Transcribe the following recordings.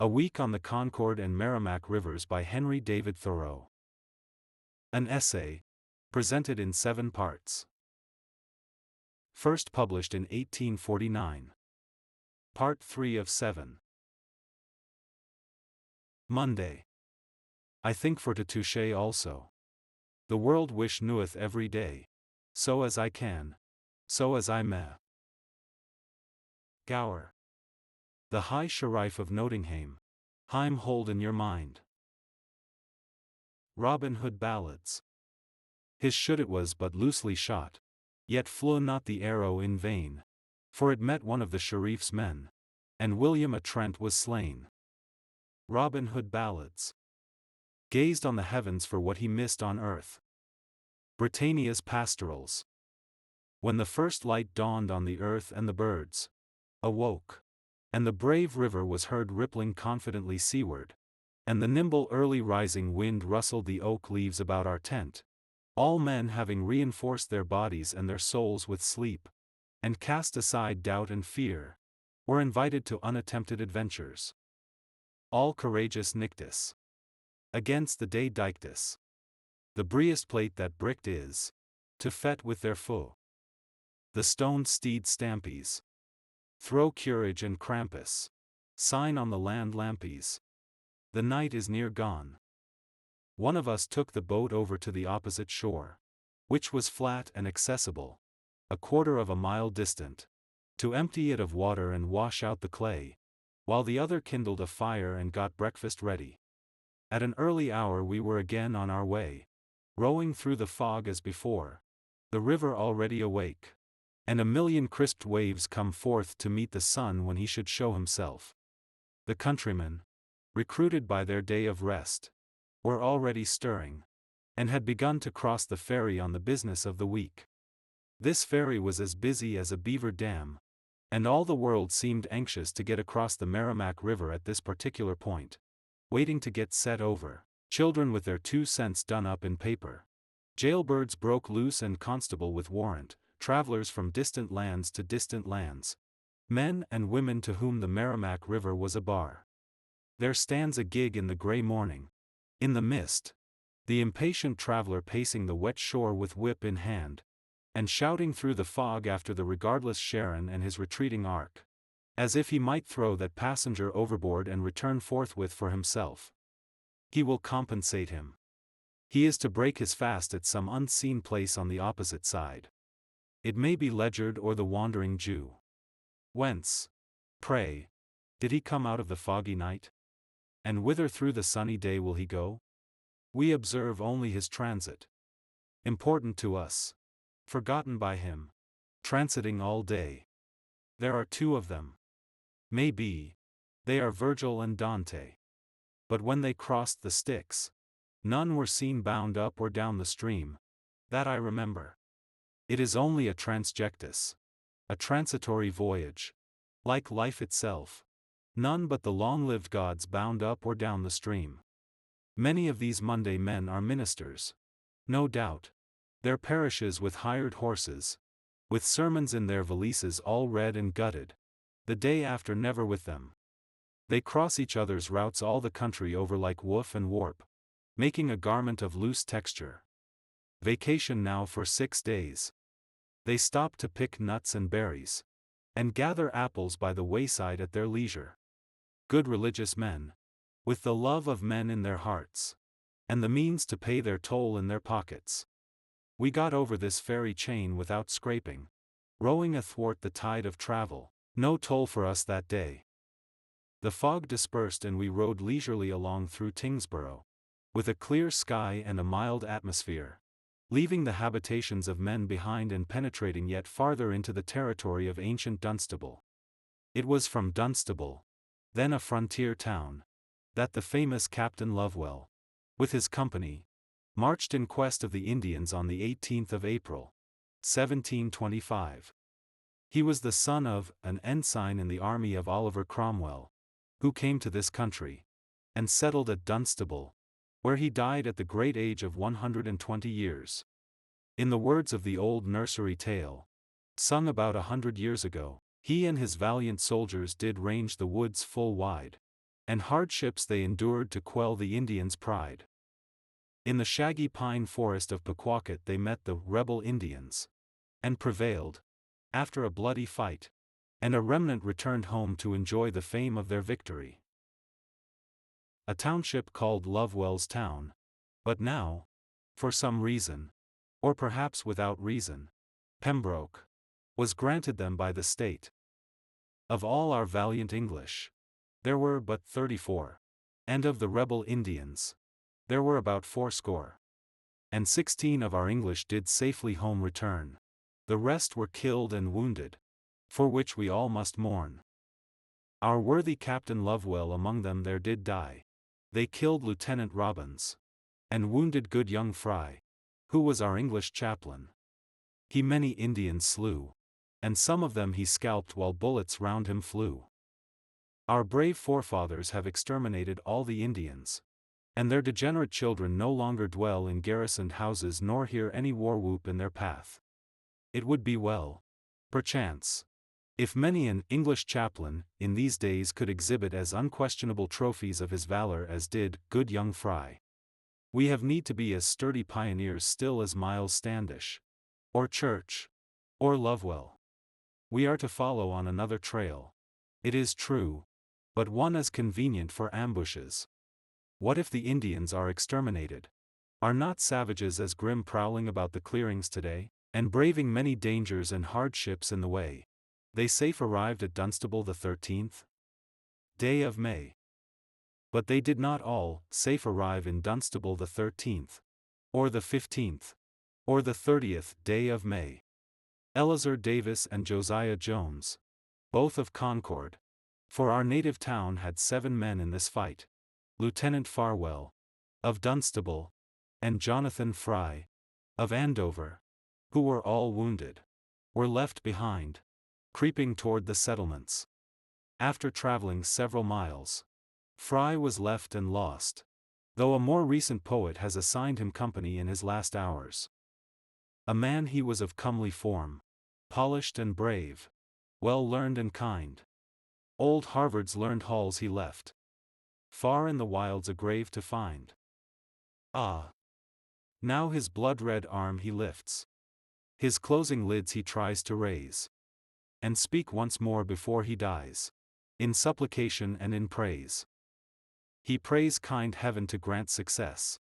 A Week on the Concord and Merrimack Rivers by Henry David Thoreau. An essay, presented in 7 parts. First published in 1849. Part 3 of 7. Monday. I think for to touche also. The world wish kneweth every day, so as I can, so as I may. Gower. The High Sheriff of Nottingham, Heim hold in your mind. Robin Hood Ballads. His should it was but loosely shot, yet flew not the arrow in vain, for it met one of the sheriff's men, and William a Trent was slain. Robin Hood Ballads. Gazed on the heavens for what he missed on earth. Britannia's Pastorals. When the first light dawned on the earth and the birds awoke, and the brave river was heard rippling confidently seaward, and the nimble early rising wind rustled the oak leaves about our tent, all men having reinforced their bodies and their souls with sleep, and cast aside doubt and fear, were invited to unattempted adventures. All courageous Nictus. Against the day dictus. The breastplate that bricked is, to fet with their foe. The stoned steed stampies. Throw courage and Krampus. Sign on the land lampies. The night is near gone. One of us took the boat over to the opposite shore, which was flat and accessible, 1/4 of a mile distant, to empty it of water and wash out the clay, while the other kindled a fire and got breakfast ready. At an early hour we were again on our way, rowing through the fog as before, the river already awake, and a million crisped waves come forth to meet the sun when he should show himself. The countrymen, recruited by their day of rest, were already stirring, and had begun to cross the ferry on the business of the week. This ferry was as busy as a beaver dam, and all the world seemed anxious to get across the Merrimack River at this particular point, waiting to get set over, children with their 2 cents done up in paper. Jailbirds broke loose and constable with warrant, travelers from distant lands to distant lands, men and women to whom the Merrimack River was a bar. There stands a gig in the gray morning, in the mist, the impatient traveler pacing the wet shore with whip in hand, and shouting through the fog after the regardless Charon and his retreating ark, as if he might throw that passenger overboard and return forthwith for himself. He will compensate him. He is to break his fast at some unseen place on the opposite side. It may be Ledyard or the wandering Jew. Whence, pray, did he come out of the foggy night? And whither through the sunny day will he go? We observe only his transit. Important to us. Forgotten by him. Transiting all day. There are 2 of them. May be. They are Virgil and Dante. But when they crossed the Styx, none were seen bound up or down the stream, that I remember. It is only a transjectus, a transitory voyage. Like life itself, none but the long-lived gods bound up or down the stream. Many of these Monday men are ministers. No doubt. Their parishes with hired horses, with sermons in their valises all read and gutted, the day after never with them. They cross each other's routes all the country over like woof and warp, making a garment of loose texture. Vacation now for 6 days. They stop to pick nuts and berries, and gather apples by the wayside at their leisure. Good religious men, with the love of men in their hearts, and the means to pay their toll in their pockets. We got over this ferry chain without scraping, rowing athwart the tide of travel, no toll for us that day. The fog dispersed and we rode leisurely along through Tingsboro, with a clear sky and a mild atmosphere, leaving the habitations of men behind and penetrating yet farther into the territory of ancient Dunstable. It was from Dunstable, then a frontier town, that the famous Captain Lovewell, with his company, marched in quest of the Indians on the 18th of April, 1725. He was the son of an ensign in the army of Oliver Cromwell, who came to this country, and settled at Dunstable, where he died at the great age of 120 years. In the words of the old nursery tale, sung about 100 years ago, he and his valiant soldiers did range the woods full wide, and hardships they endured to quell the Indians' pride. In the shaggy pine forest of Pequawket they met the rebel Indians, and prevailed, after a bloody fight, and a remnant returned home to enjoy the fame of their victory. A township called Lovewell's Town, but now, for some reason, or perhaps without reason, Pembroke, was granted them by the state. Of all our valiant English, there were but 34, and of the rebel Indians, there were about 80, and 16 of our English did safely home return. The rest were killed and wounded, for which we all must mourn. Our worthy Captain Lovewell among them there did die. They killed Lieutenant Robbins, and wounded good young Fry, who was our English chaplain. He many Indians slew, and some of them he scalped while bullets round him flew. Our brave forefathers have exterminated all the Indians, and their degenerate children no longer dwell in garrisoned houses nor hear any war whoop in their path. It would be well, perchance, if many an English chaplain in these days could exhibit as unquestionable trophies of his valor as did good young Fry. We have need to be as sturdy pioneers still as Miles Standish, or Church, or Lovewell. We are to follow on another trail, it is true, but one as convenient for ambushes. What if the Indians are exterminated? Are not savages as grim prowling about the clearings today, and braving many dangers and hardships in the way? They safe arrived at Dunstable the 13th day of May. But they did not all safe arrive in Dunstable the 13th, or the 15th, or the 30th day of May. Eleazar Davis and Josiah Jones, both of Concord, for our native town had 7 men in this fight, Lieutenant Farwell, of Dunstable, and Jonathan Fry, of Andover, who were all wounded, were left behind, creeping toward the settlements. After traveling several miles, Fry was left and lost, though a more recent poet has assigned him company in his last hours. A man he was of comely form, polished and brave, well learned and kind. Old Harvard's learned halls he left, far in the wilds a grave to find. Ah! Now his blood-red arm he lifts, his closing lids he tries to raise, and speak once more before he dies, in supplication and in praise. He prays kind heaven to grant success,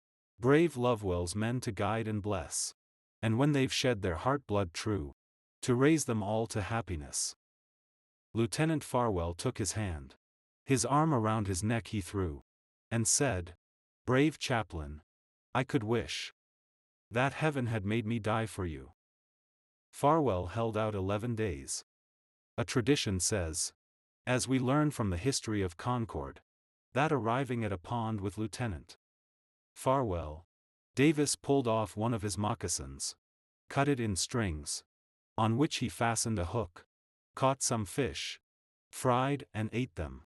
brave Lovewell's men to guide and bless, and when they've shed their heart blood true, to raise them all to happiness. Lieutenant Farwell took his hand, his arm around his neck he threw, and said, "Brave chaplain, I could wish that heaven had made me die for you." Farwell held out 11 days. A tradition says, as we learn from the history of Concord, that arriving at a pond with Lieutenant Farwell, Davis pulled off one of his moccasins, cut it in strings, on which he fastened a hook, caught some fish, fried and ate them.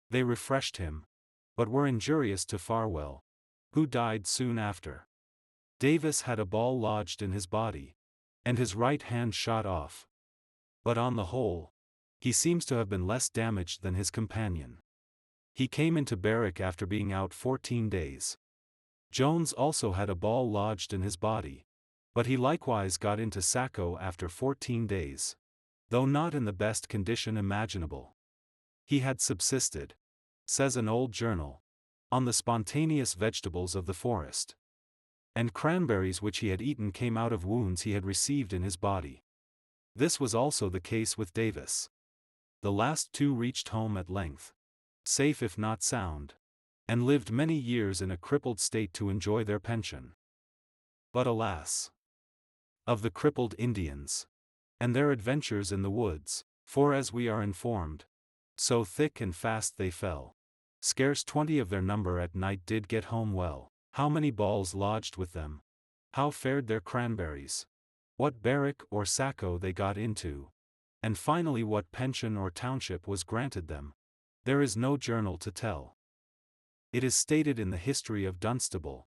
They refreshed him, but were injurious to Farwell, who died soon after. Davis had a ball lodged in his body, and his right hand shot off. But on the whole, he seems to have been less damaged than his companion. He came into barrack after being out 14 days. Jones also had a ball lodged in his body, but he likewise got into Saco after 14 days, though not in the best condition imaginable. He had subsisted, says an old journal, on the spontaneous vegetables of the forest, and cranberries which he had eaten came out of wounds he had received in his body. This was also the case with Davis. The last 2 reached home at length, safe if not sound, and lived many years in a crippled state to enjoy their pension. But alas! Of the crippled Indians, and their adventures in the woods, for as we are informed, so thick and fast they fell, scarce 20 of their number at night did get home well. How many balls lodged with them? How fared their cranberries? What barrack or Saco they got into? And finally what pension or township was granted them? There is no journal to tell. It is stated in the history of Dunstable,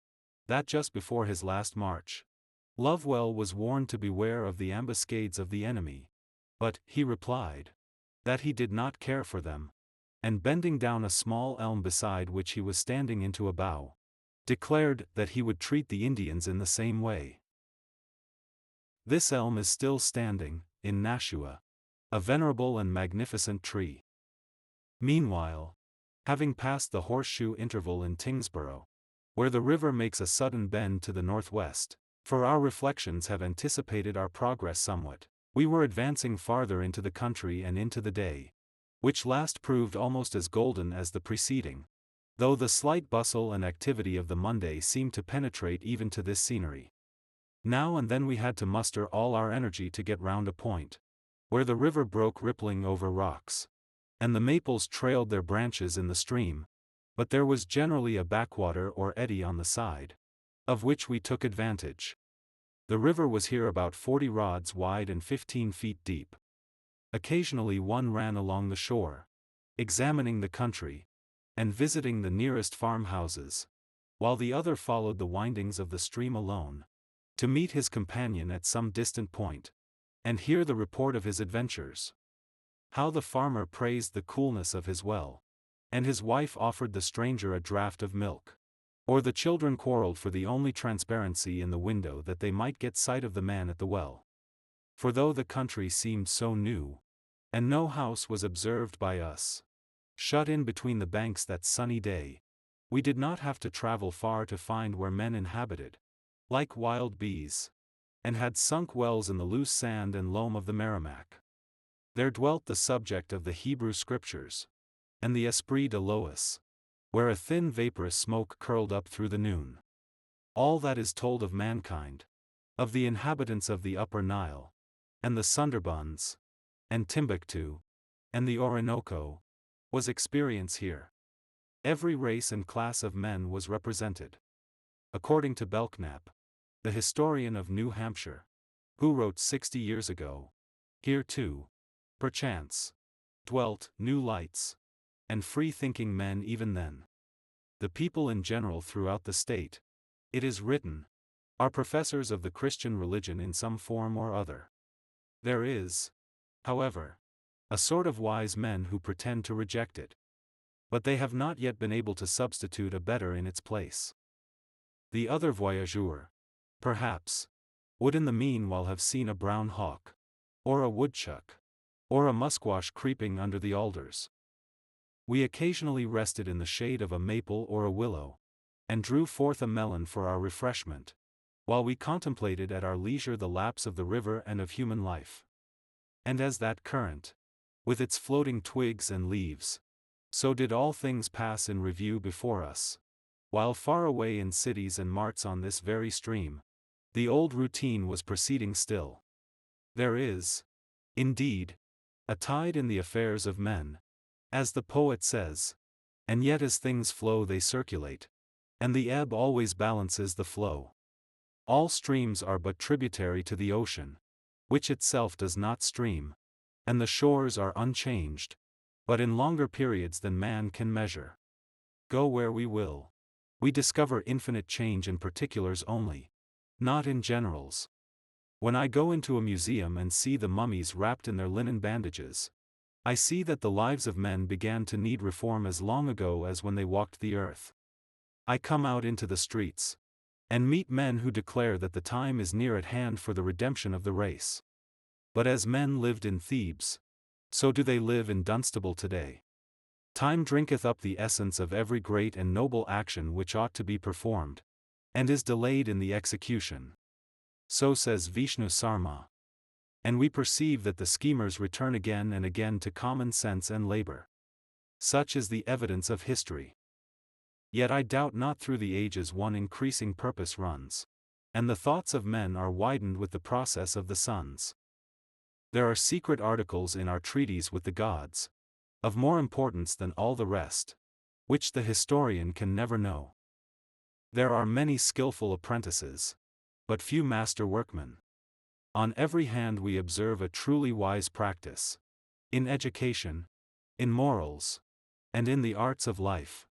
that just before his last march, Lovewell was warned to beware of the ambuscades of the enemy, but he replied that he did not care for them, and bending down a small elm beside which he was standing into a bough, declared that he would treat the Indians in the same way. This elm is still standing, in Nashua, a venerable and magnificent tree. Meanwhile, having passed the horseshoe interval in Tingsboro, where the river makes a sudden bend to the northwest, for our reflections have anticipated our progress somewhat, we were advancing farther into the country and into the day, which last proved almost as golden as the preceding, though the slight bustle and activity of the Monday seemed to penetrate even to this scenery. Now and then we had to muster all our energy to get round a point, where the river broke rippling over rocks, and the maples trailed their branches in the stream, but there was generally a backwater or eddy on the side, of which we took advantage. The river was here about 40 rods wide and 15 feet deep. Occasionally one ran along the shore, examining the country, and visiting the nearest farmhouses, while the other followed the windings of the stream alone, to meet his companion at some distant point, and hear the report of his adventures. How the farmer praised the coolness of his well, and his wife offered the stranger a draught of milk, or the children quarreled for the only transparency in the window that they might get sight of the man at the well. For though the country seemed so new, and no house was observed by us, shut in between the banks that sunny day, we did not have to travel far to find where men inhabited, like wild bees, and had sunk wells in the loose sand and loam of the Merrimack. There dwelt the subject of the Hebrew Scriptures, and the esprit de Lois, where a thin vaporous smoke curled up through the noon. All that is told of mankind, of the inhabitants of the Upper Nile, and the Sundarbans, and Timbuktu, and the Orinoco, was experience here. Every race and class of men was represented. According to Belknap, the historian of New Hampshire, who wrote 60 years ago, here too, perchance, dwelt new lights, and free-thinking men even then. The people in general throughout the state, it is written, are professors of the Christian religion in some form or other. There is, however, a sort of wise men who pretend to reject it, but they have not yet been able to substitute a better in its place. The other voyageur, perhaps, would in the meanwhile have seen a brown hawk, or a woodchuck, or a musquash creeping under the alders. We occasionally rested in the shade of a maple or a willow, and drew forth a melon for our refreshment, while we contemplated at our leisure the lapse of the river and of human life. And as that current, with its floating twigs and leaves, so did all things pass in review before us, while far away in cities and marts on this very stream, the old routine was proceeding still. There is, indeed, a tide in the affairs of men, as the poet says, and yet as things flow they circulate, and the ebb always balances the flow. All streams are but tributary to the ocean, which itself does not stream, and the shores are unchanged, but in longer periods than man can measure. Go where we will, we discover infinite change in particulars only, not in generals. When I go into a museum and see the mummies wrapped in their linen bandages, I see that the lives of men began to need reform as long ago as when they walked the earth. I come out into the streets, and meet men who declare that the time is near at hand for the redemption of the race. But as men lived in Thebes, so do they live in Dunstable today. Time drinketh up the essence of every great and noble action which ought to be performed, and is delayed in the execution. So says Vishnu Sarma. And we perceive that the schemers return again and again to common sense and labor. Such is the evidence of history. Yet I doubt not through the ages one increasing purpose runs, and the thoughts of men are widened with the process of the suns. There are secret articles in our treaties with the gods, of more importance than all the rest, which the historian can never know. There are many skillful apprentices, but few master workmen. On every hand we observe a truly wise practice, in education, in morals, and in the arts of life,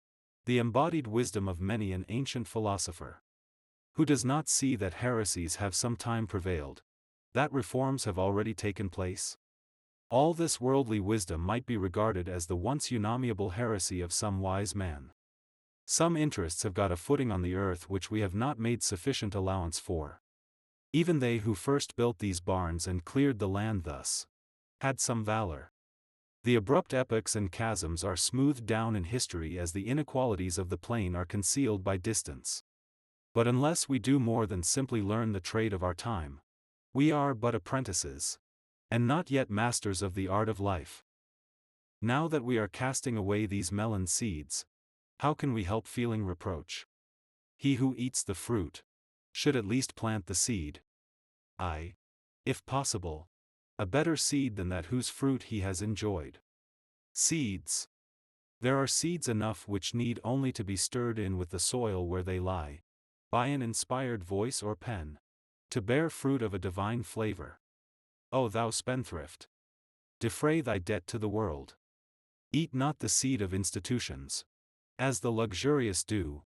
the embodied wisdom of many an ancient philosopher. Who does not see that heresies have some time prevailed, that reforms have already taken place? All this worldly wisdom might be regarded as the once unamiable heresy of some wise man. Some interests have got a footing on the earth which we have not made sufficient allowance for. Even they who first built these barns and cleared the land thus had some valor. The abrupt epochs and chasms are smoothed down in history as the inequalities of the plain are concealed by distance. But unless we do more than simply learn the trade of our time, we are but apprentices, and not yet masters of the art of life. Now that we are casting away these melon seeds, how can we help feeling reproach? He who eats the fruit should at least plant the seed. If possible, a better seed than that whose fruit he has enjoyed. Seeds. There are seeds enough which need only to be stirred in with the soil where they lie, by an inspired voice or pen, to bear fruit of a divine flavor. O thou spendthrift! Defray thy debt to the world. Eat not the seed of institutions, as the luxurious do,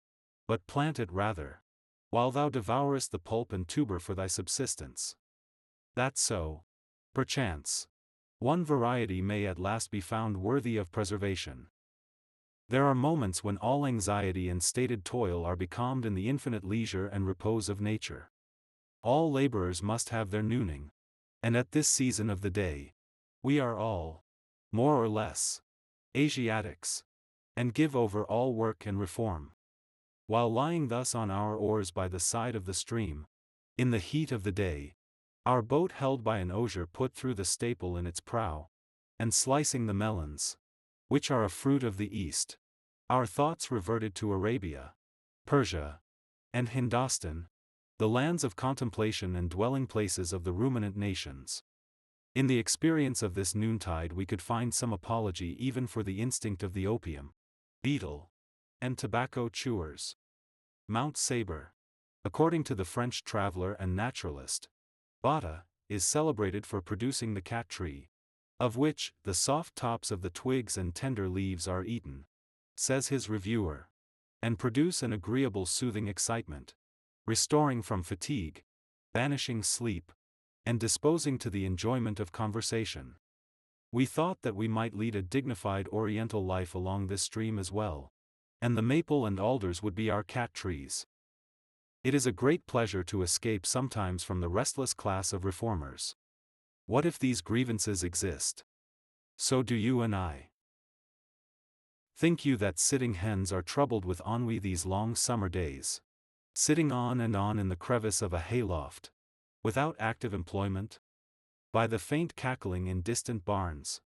but plant it rather, while thou devourest the pulp and tuber for thy subsistence. That so, perchance, one variety may at last be found worthy of preservation. There are moments when all anxiety and stated toil are becalmed in the infinite leisure and repose of nature. All laborers must have their nooning, and at this season of the day, we are all, more or less, Asiatics, and give over all work and reform. While lying thus on our oars by the side of the stream, in the heat of the day, our boat held by an osier put through the staple in its prow, and slicing the melons, which are a fruit of the East, our thoughts reverted to Arabia, Persia, and Hindostan, the lands of contemplation and dwelling places of the ruminant nations. In the experience of this noontide we could find some apology even for the instinct of the opium, beetle, and tobacco chewers. Mount Sabre, according to the French traveler and naturalist, Botta, is celebrated for producing the cat tree, of which the soft tops of the twigs and tender leaves are eaten, says his reviewer, and produce an agreeable soothing excitement, restoring from fatigue, banishing sleep, and disposing to the enjoyment of conversation. We thought that we might lead a dignified oriental life along this stream as well, and the maple and alders would be our cat trees. It is a great pleasure to escape sometimes from the restless class of reformers. What if these grievances exist? So do you and I. Think you that sitting hens are troubled with ennui these long summer days, sitting on and on in the crevice of a hayloft, without active employment? By the faint cackling in distant barns,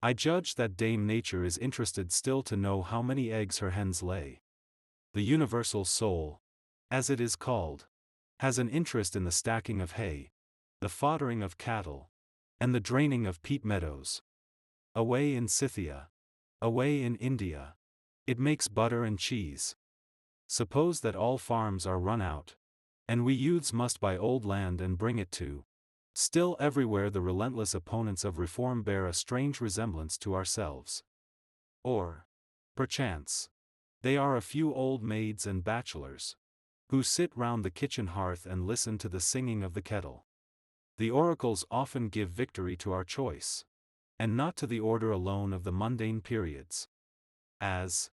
I judge that Dame Nature is interested still to know how many eggs her hens lay. The universal soul, as it is called, has an interest in the stacking of hay, the foddering of cattle, and the draining of peat meadows. Away in Scythia, away in India, it makes butter and cheese. Suppose that all farms are run out, and we youths must buy old land and bring it to. Still everywhere the relentless opponents of reform bear a strange resemblance to ourselves. Or, perchance, they are a few old maids and bachelors, who sit round the kitchen hearth and listen to the singing of the kettle. The oracles often give victory to our choice, and not to the order alone of the mundane periods. As,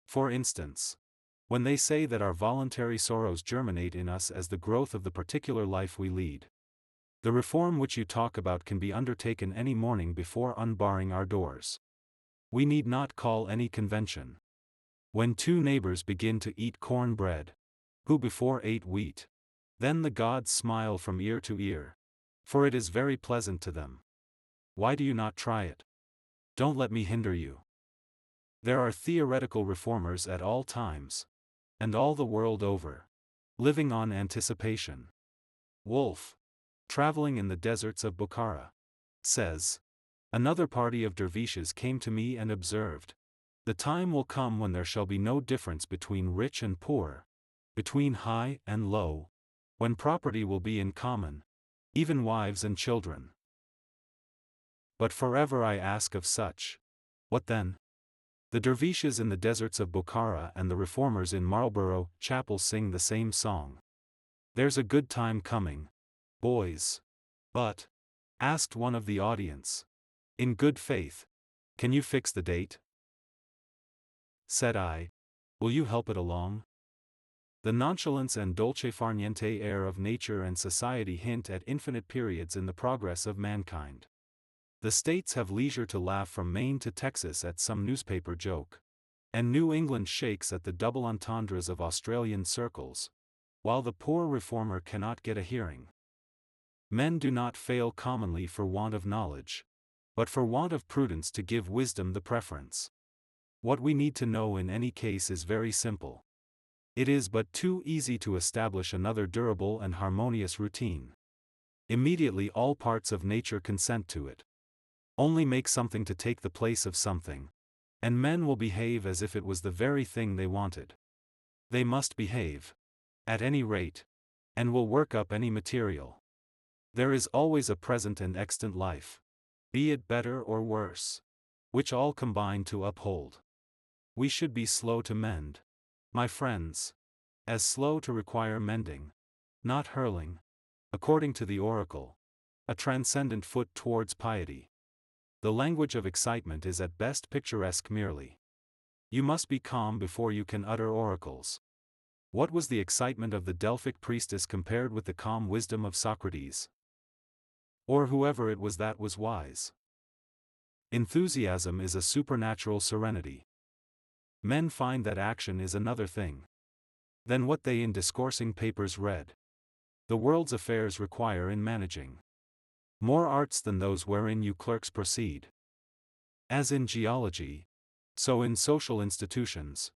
for instance, when they say that our voluntary sorrows germinate in us as the growth of the particular life we lead. The reform which you talk about can be undertaken any morning before unbarring our doors. We need not call any convention. When two neighbors begin to eat corn bread, who before ate wheat, then the gods smile from ear to ear, for it is very pleasant to them. Why do you not try it? Don't let me hinder you. There are theoretical reformers at all times, and all the world over, living on anticipation. Wolf, traveling in the deserts of Bukhara, says, another party of dervishes came to me and observed, the time will come when there shall be no difference between rich and poor, between high and low, when property will be in common, even wives and children. But forever I ask of such, what then? The dervishes in the deserts of Bukhara and the reformers in Marlborough Chapel sing the same song. There's a good time coming, boys. But, asked one of the audience, In good faith. Can you fix the date? Said I. Will you help it along? The nonchalance and dolce far niente air of nature and society hint at infinite periods in the progress of mankind. The states have leisure to laugh from Maine to Texas at some newspaper joke, and New England shakes at the double entendres of Australian circles, while the poor reformer cannot get a hearing. Men do not fail commonly for want of knowledge, but for want of prudence to give wisdom the preference. What we need to know in any case is very simple. It is but too easy to establish another durable and harmonious routine. Immediately all parts of nature consent to it. Only make something to take the place of something, and men will behave as if it was the very thing they wanted. They must behave, at any rate, and will work up any material. There is always a present and extant life, be it better or worse, which all combine to uphold. We should be slow to mend, my friends, as slow to require mending, not hurling, according to the oracle, a transcendent foot towards piety. The language of excitement is at best picturesque merely. You must be calm before you can utter oracles. What was the excitement of the Delphic priestess compared with the calm wisdom of Socrates? Or whoever it was that was wise. Enthusiasm is a supernatural serenity. Men find that action is another thing than what they in discoursing papers read. The world's affairs require in managing more arts than those wherein you clerks proceed. As in geology, so in social institutions,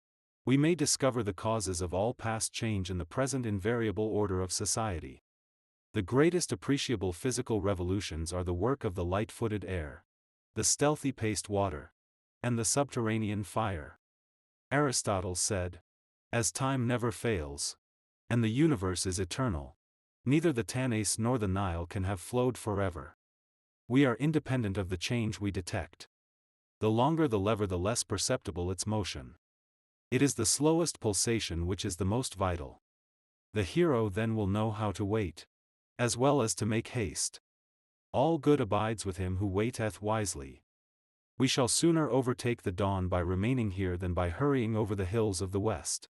we may discover the causes of all past change in the present invariable order of society. The greatest appreciable physical revolutions are the work of the light-footed air, the stealthy-paced water, and the subterranean fire. Aristotle said, as time never fails, and the universe is eternal, neither the Tanais nor the Nile can have flowed forever. We are independent of the change we detect. The longer the lever, the less perceptible its motion. It is the slowest pulsation which is the most vital. The hero then will know how to wait, as well as to make haste. All good abides with him who waiteth wisely. We shall sooner overtake the dawn by remaining here than by hurrying over the hills of the west.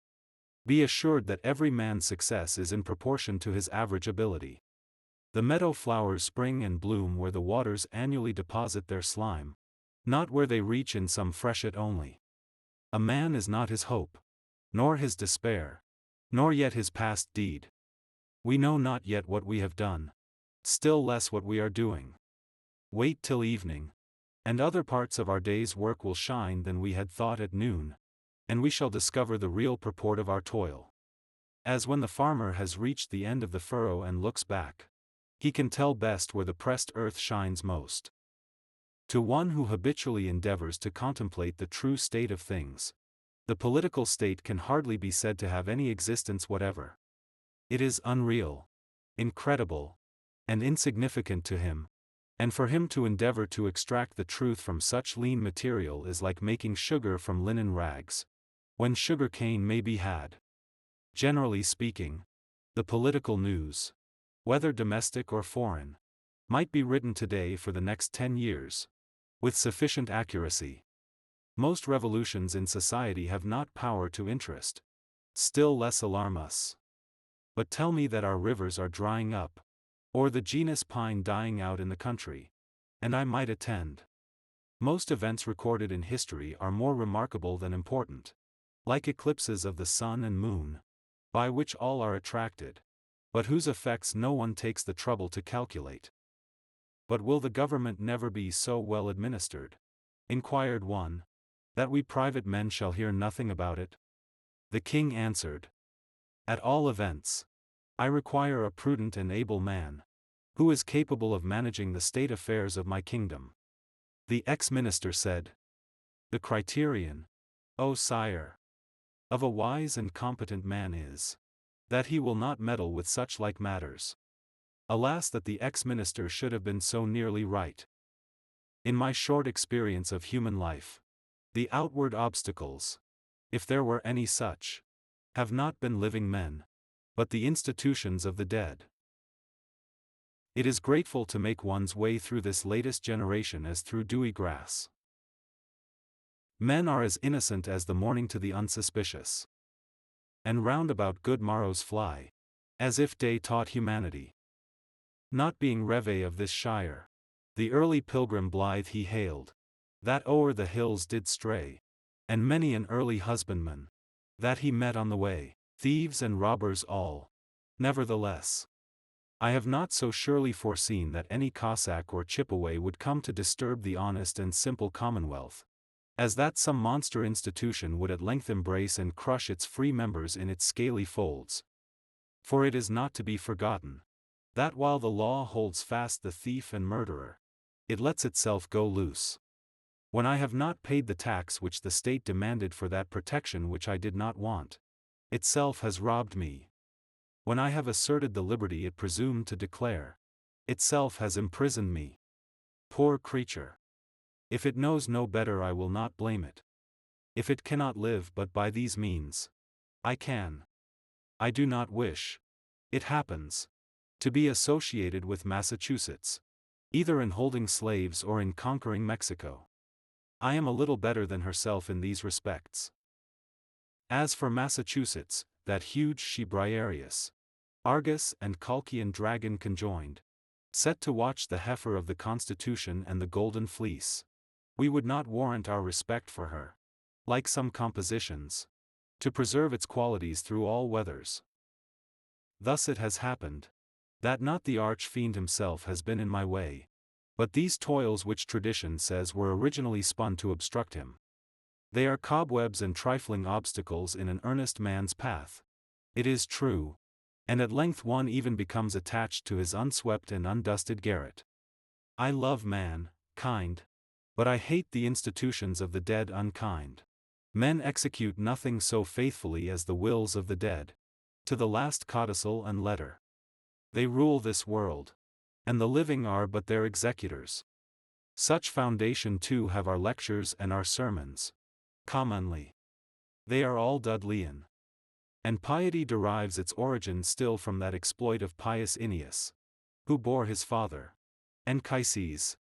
Be assured that every man's success is in proportion to his average ability. The meadow flowers spring and bloom where the waters annually deposit their slime, not where they reach in some freshet only. A man is not his hope, nor his despair, nor yet his past deed. We know not yet what we have done, still less what we are doing. Wait till evening, and other parts of our day's work will shine than we had thought at noon, and we shall discover the real purport of our toil. As when the farmer has reached the end of the furrow and looks back, he can tell best where the pressed earth shines most. To one who habitually endeavors to contemplate the true state of things, the political state can hardly be said to have any existence whatever. It is unreal, incredible, and insignificant to him, and for him to endeavor to extract the truth from such lean material is like making sugar from linen rags, when sugar cane may be had. Generally speaking, the political news, whether domestic or foreign, might be written today for the next 10 years, with sufficient accuracy. Most revolutions in society have not power to interest, still less alarm us. But tell me that our rivers are drying up, or the genus pine dying out in the country, and I might attend. Most events recorded in history are more remarkable than important, like eclipses of the sun and moon, by which all are attracted, but whose effects no one takes the trouble to calculate. But will the government never be so well administered, inquired one, that we private men shall hear nothing about it? The king answered, at all events, I require a prudent and able man, who is capable of managing the state affairs of my kingdom. The ex-minister said, the criterion, O sire, of a wise and competent man is, that he will not meddle with such like matters. Alas that the ex-minister should have been so nearly right. In my short experience of human life, the outward obstacles, if there were any such, have not been living men, but the institutions of the dead. It is grateful to make one's way through this latest generation as through dewy grass. Men are as innocent as the morning to the unsuspicious. And round about good morrows fly, as if day taught humanity. Not being reve of this shire, the early pilgrim blithe he hailed, that o'er the hills did stray, and many an early husbandman, that he met on the way, thieves and robbers all. Nevertheless, I have not so surely foreseen that any Cossack or Chippeway would come to disturb the honest and simple commonwealth, as that some monster institution would at length embrace and crush its free members in its scaly folds. For it is not to be forgotten, that while the law holds fast the thief and murderer, it lets itself go loose. When I have not paid the tax which the state demanded for that protection which I did not want, itself has robbed me. When I have asserted the liberty it presumed to declare, itself has imprisoned me. Poor creature! If it knows no better I will not blame it. If it cannot live but by these means, I can. I do not wish, it happens, to be associated with Massachusetts, either in holding slaves or in conquering Mexico. I am a little better than herself in these respects. As for Massachusetts, that huge she Briareus, Argus and Colchian dragon conjoined, set to watch the heifer of the Constitution and the Golden Fleece, we would not warrant our respect for her, like some compositions, to preserve its qualities through all weathers. Thus it has happened, that not the arch-fiend himself has been in my way, but these toils which tradition says were originally spun to obstruct him. They are cobwebs and trifling obstacles in an earnest man's path, it is true, and at length one even becomes attached to his unswept and undusted garret. I love man, kind, but I hate the institutions of the dead unkind. Men execute nothing so faithfully as the wills of the dead, to the last codicil and letter. They rule this world, and the living are but their executors. Such foundation too have our lectures and our sermons. Commonly, they are all Dudleyan. And piety derives its origin still from that exploit of pious Aeneas, who bore his father, Anchises,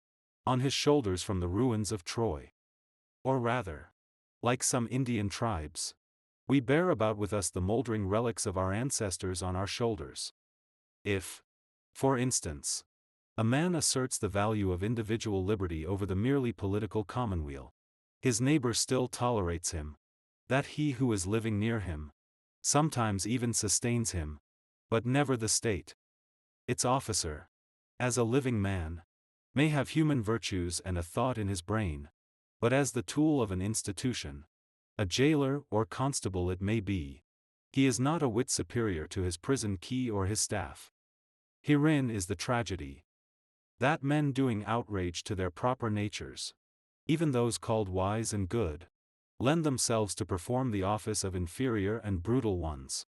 on his shoulders from the ruins of Troy. Or rather, like some Indian tribes, we bear about with us the moldering relics of our ancestors on our shoulders. If, for instance, a man asserts the value of individual liberty over the merely political commonweal, his neighbor still tolerates him, that he who is living near him, sometimes even sustains him, but never the state. Its officer, as a living man, may have human virtues and a thought in his brain, but as the tool of an institution, a jailer or constable it may be, he is not a whit superior to his prison key or his staff. Herein is the tragedy, that men doing outrage to their proper natures, even those called wise and good, lend themselves to perform the office of inferior and brutal ones.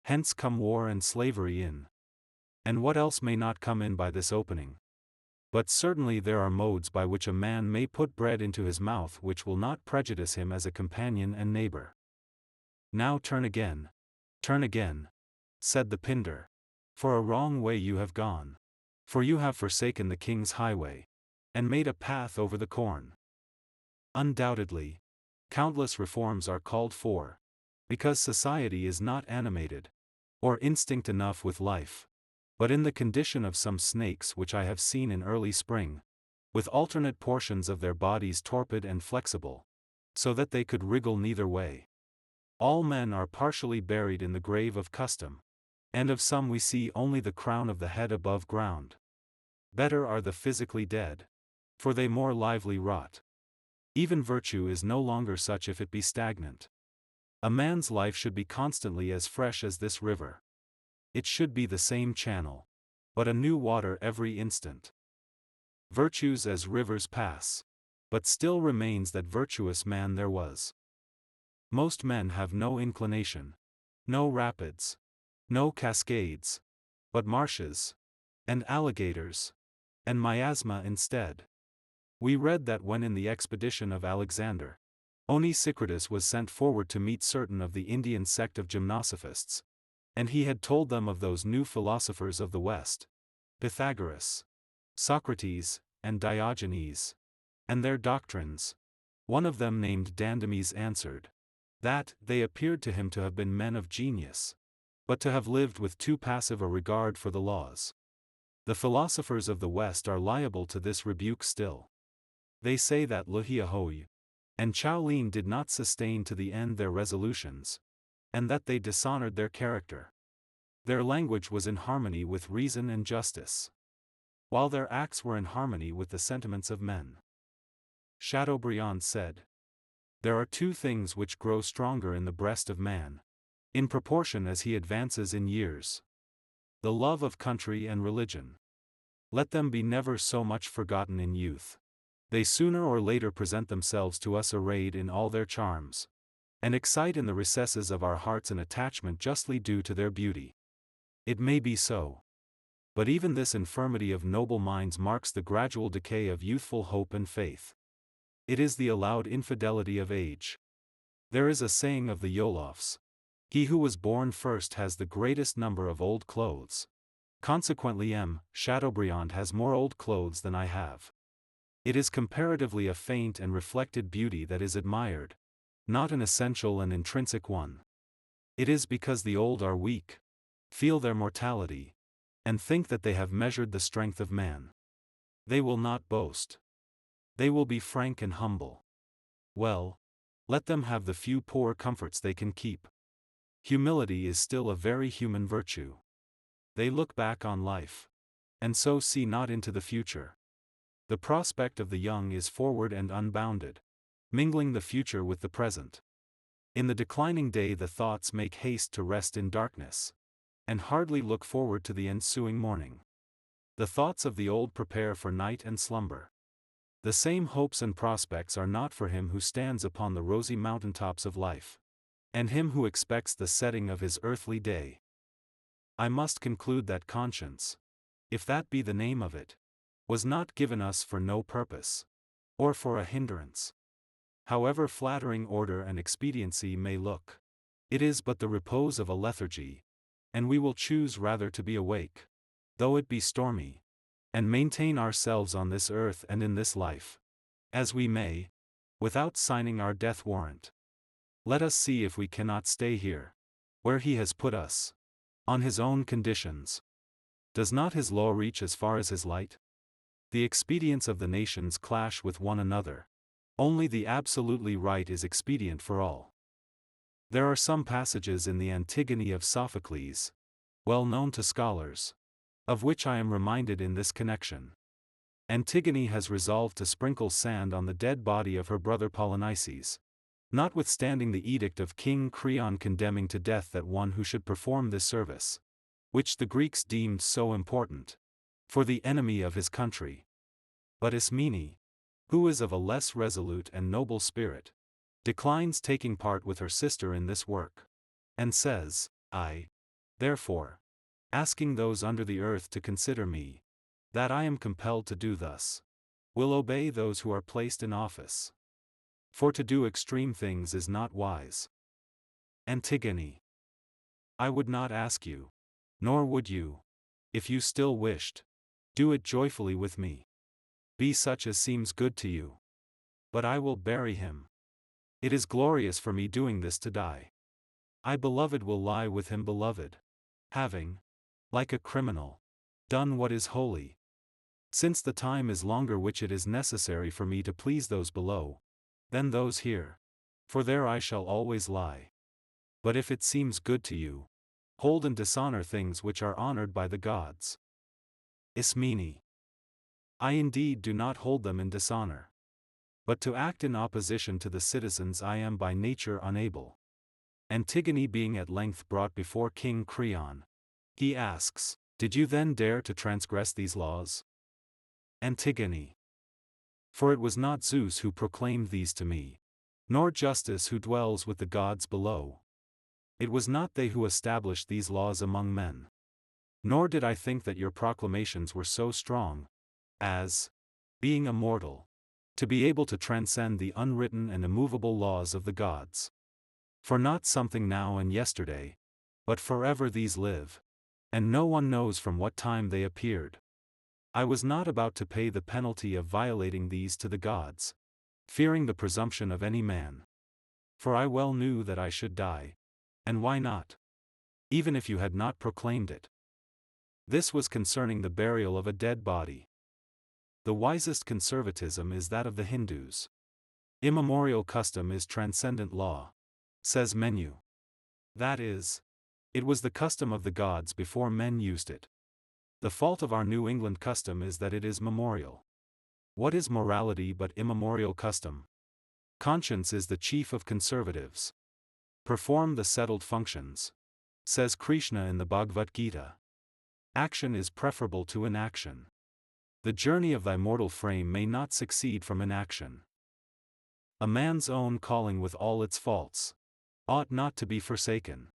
Hence come war and slavery in. And what else may not come in by this opening? But certainly there are modes by which a man may put bread into his mouth which will not prejudice him as a companion and neighbor. Now turn again, said the Pindar, for a wrong way you have gone. For you have forsaken the king's highway, and made a path over the corn. Undoubtedly, countless reforms are called for, because society is not animated, or instinct enough with life, but in the condition of some snakes which I have seen in early spring, with alternate portions of their bodies torpid and flexible, so that they could wriggle neither way. All men are partially buried in the grave of custom, and of some we see only the crown of the head above ground. Better are the physically dead, for they more lively rot. Even virtue is no longer such if it be stagnant. A man's life should be constantly as fresh as this river. It should be the same channel, but a new water every instant. Virtues as rivers pass, but still remains that virtuous man there was. Most men have no inclination, no rapids, no cascades, but marshes, and alligators, and miasma instead. We read that when in the expedition of Alexander, Onesicritus was sent forward to meet certain of the Indian sect of gymnosophists, and he had told them of those new philosophers of the West, Pythagoras, Socrates, and Diogenes, and their doctrines. One of them named Dandames answered, that they appeared to him to have been men of genius, but to have lived with too passive a regard for the laws. The philosophers of the West are liable to this rebuke still. They say that Luhiahoy and Shaolin did not sustain to the end their resolutions, and that they dishonored their character. Their language was in harmony with reason and justice, while their acts were in harmony with the sentiments of men. Chateaubriand said, "There are two things which grow stronger in the breast of man, in proportion as he advances in years: the love of country and religion. Let them be never so much forgotten in youth. They sooner or later present themselves to us arrayed in all their charms, and excite in the recesses of our hearts an attachment justly due to their beauty. It may be so. But even this infirmity of noble minds marks the gradual decay of youthful hope and faith. It is the allowed infidelity of age. There is a saying of the Yolofs, 'He who was born first has the greatest number of old clothes.' Consequently, Chateaubriand has more old clothes than I have. It is comparatively a faint and reflected beauty that is admired, not an essential and intrinsic one. It is because the old are weak, feel their mortality, and think that they have measured the strength of man. They will not boast. They will be frank and humble. Well, let them have the few poor comforts they can keep. Humility is still a very human virtue. They look back on life, and so see not into the future. The prospect of the young is forward and unbounded, mingling the future with the present. In the declining day the thoughts make haste to rest in darkness, and hardly look forward to the ensuing morning. The thoughts of the old prepare for night and slumber. The same hopes and prospects are not for him who stands upon the rosy mountaintops of life, and him who expects the setting of his earthly day. I must conclude that conscience, if that be the name of it, was not given us for no purpose, or for a hindrance. However flattering order and expediency may look, it is but the repose of a lethargy, and we will choose rather to be awake, though it be stormy, and maintain ourselves on this earth and in this life, as we may, without signing our death warrant. Let us see if we cannot stay here, where he has put us, on his own conditions. Does not his law reach as far as his light? The expedients of the nations clash with one another. Only the absolutely right is expedient for all. There are some passages in the Antigone of Sophocles, well known to scholars, of which I am reminded in this connection. Antigone has resolved to sprinkle sand on the dead body of her brother Polynices, notwithstanding the edict of King Creon condemning to death that one who should perform this service, which the Greeks deemed so important, for the enemy of his country. But Ismene, who is of a less resolute and noble spirit, declines taking part with her sister in this work, and says, I, therefore, asking those under the earth to consider me, that I am compelled to do thus, will obey those who are placed in office. For to do extreme things is not wise. Antigone. I would not ask you, nor would you, if you still wished, do it joyfully with me. Be such as seems good to you. But I will bury him. It is glorious for me doing this to die. I beloved will lie with him beloved, having, like a criminal, done what is holy. Since the time is longer which it is necessary for me to please those below, than those here, for there I shall always lie. But if it seems good to you, hold and dishonor things which are honored by the gods. Ismene. I indeed do not hold them in dishonor. But to act in opposition to the citizens I am by nature unable. Antigone being at length brought before King Creon, he asks, Did you then dare to transgress these laws? Antigone. For it was not Zeus who proclaimed these to me, nor Justice who dwells with the gods below. It was not they who established these laws among men. Nor did I think that your proclamations were so strong, as, being immortal, to be able to transcend the unwritten and immovable laws of the gods. For not something now and yesterday, but forever these live, and no one knows from what time they appeared. I was not about to pay the penalty of violating these to the gods, fearing the presumption of any man. For I well knew that I should die. And why not? Even if you had not proclaimed it. This was concerning the burial of a dead body. The wisest conservatism is that of the Hindus. Immemorial custom is transcendent law, says Menu. That is, it was the custom of the gods before men used it. The fault of our New England custom is that it is memorial. What is morality but immemorial custom? Conscience is the chief of conservatives. Perform the settled functions, says Krishna in the Bhagavad Gita. Action is preferable to inaction. The journey of thy mortal frame may not succeed from inaction. A man's own calling with all its faults ought not to be forsaken.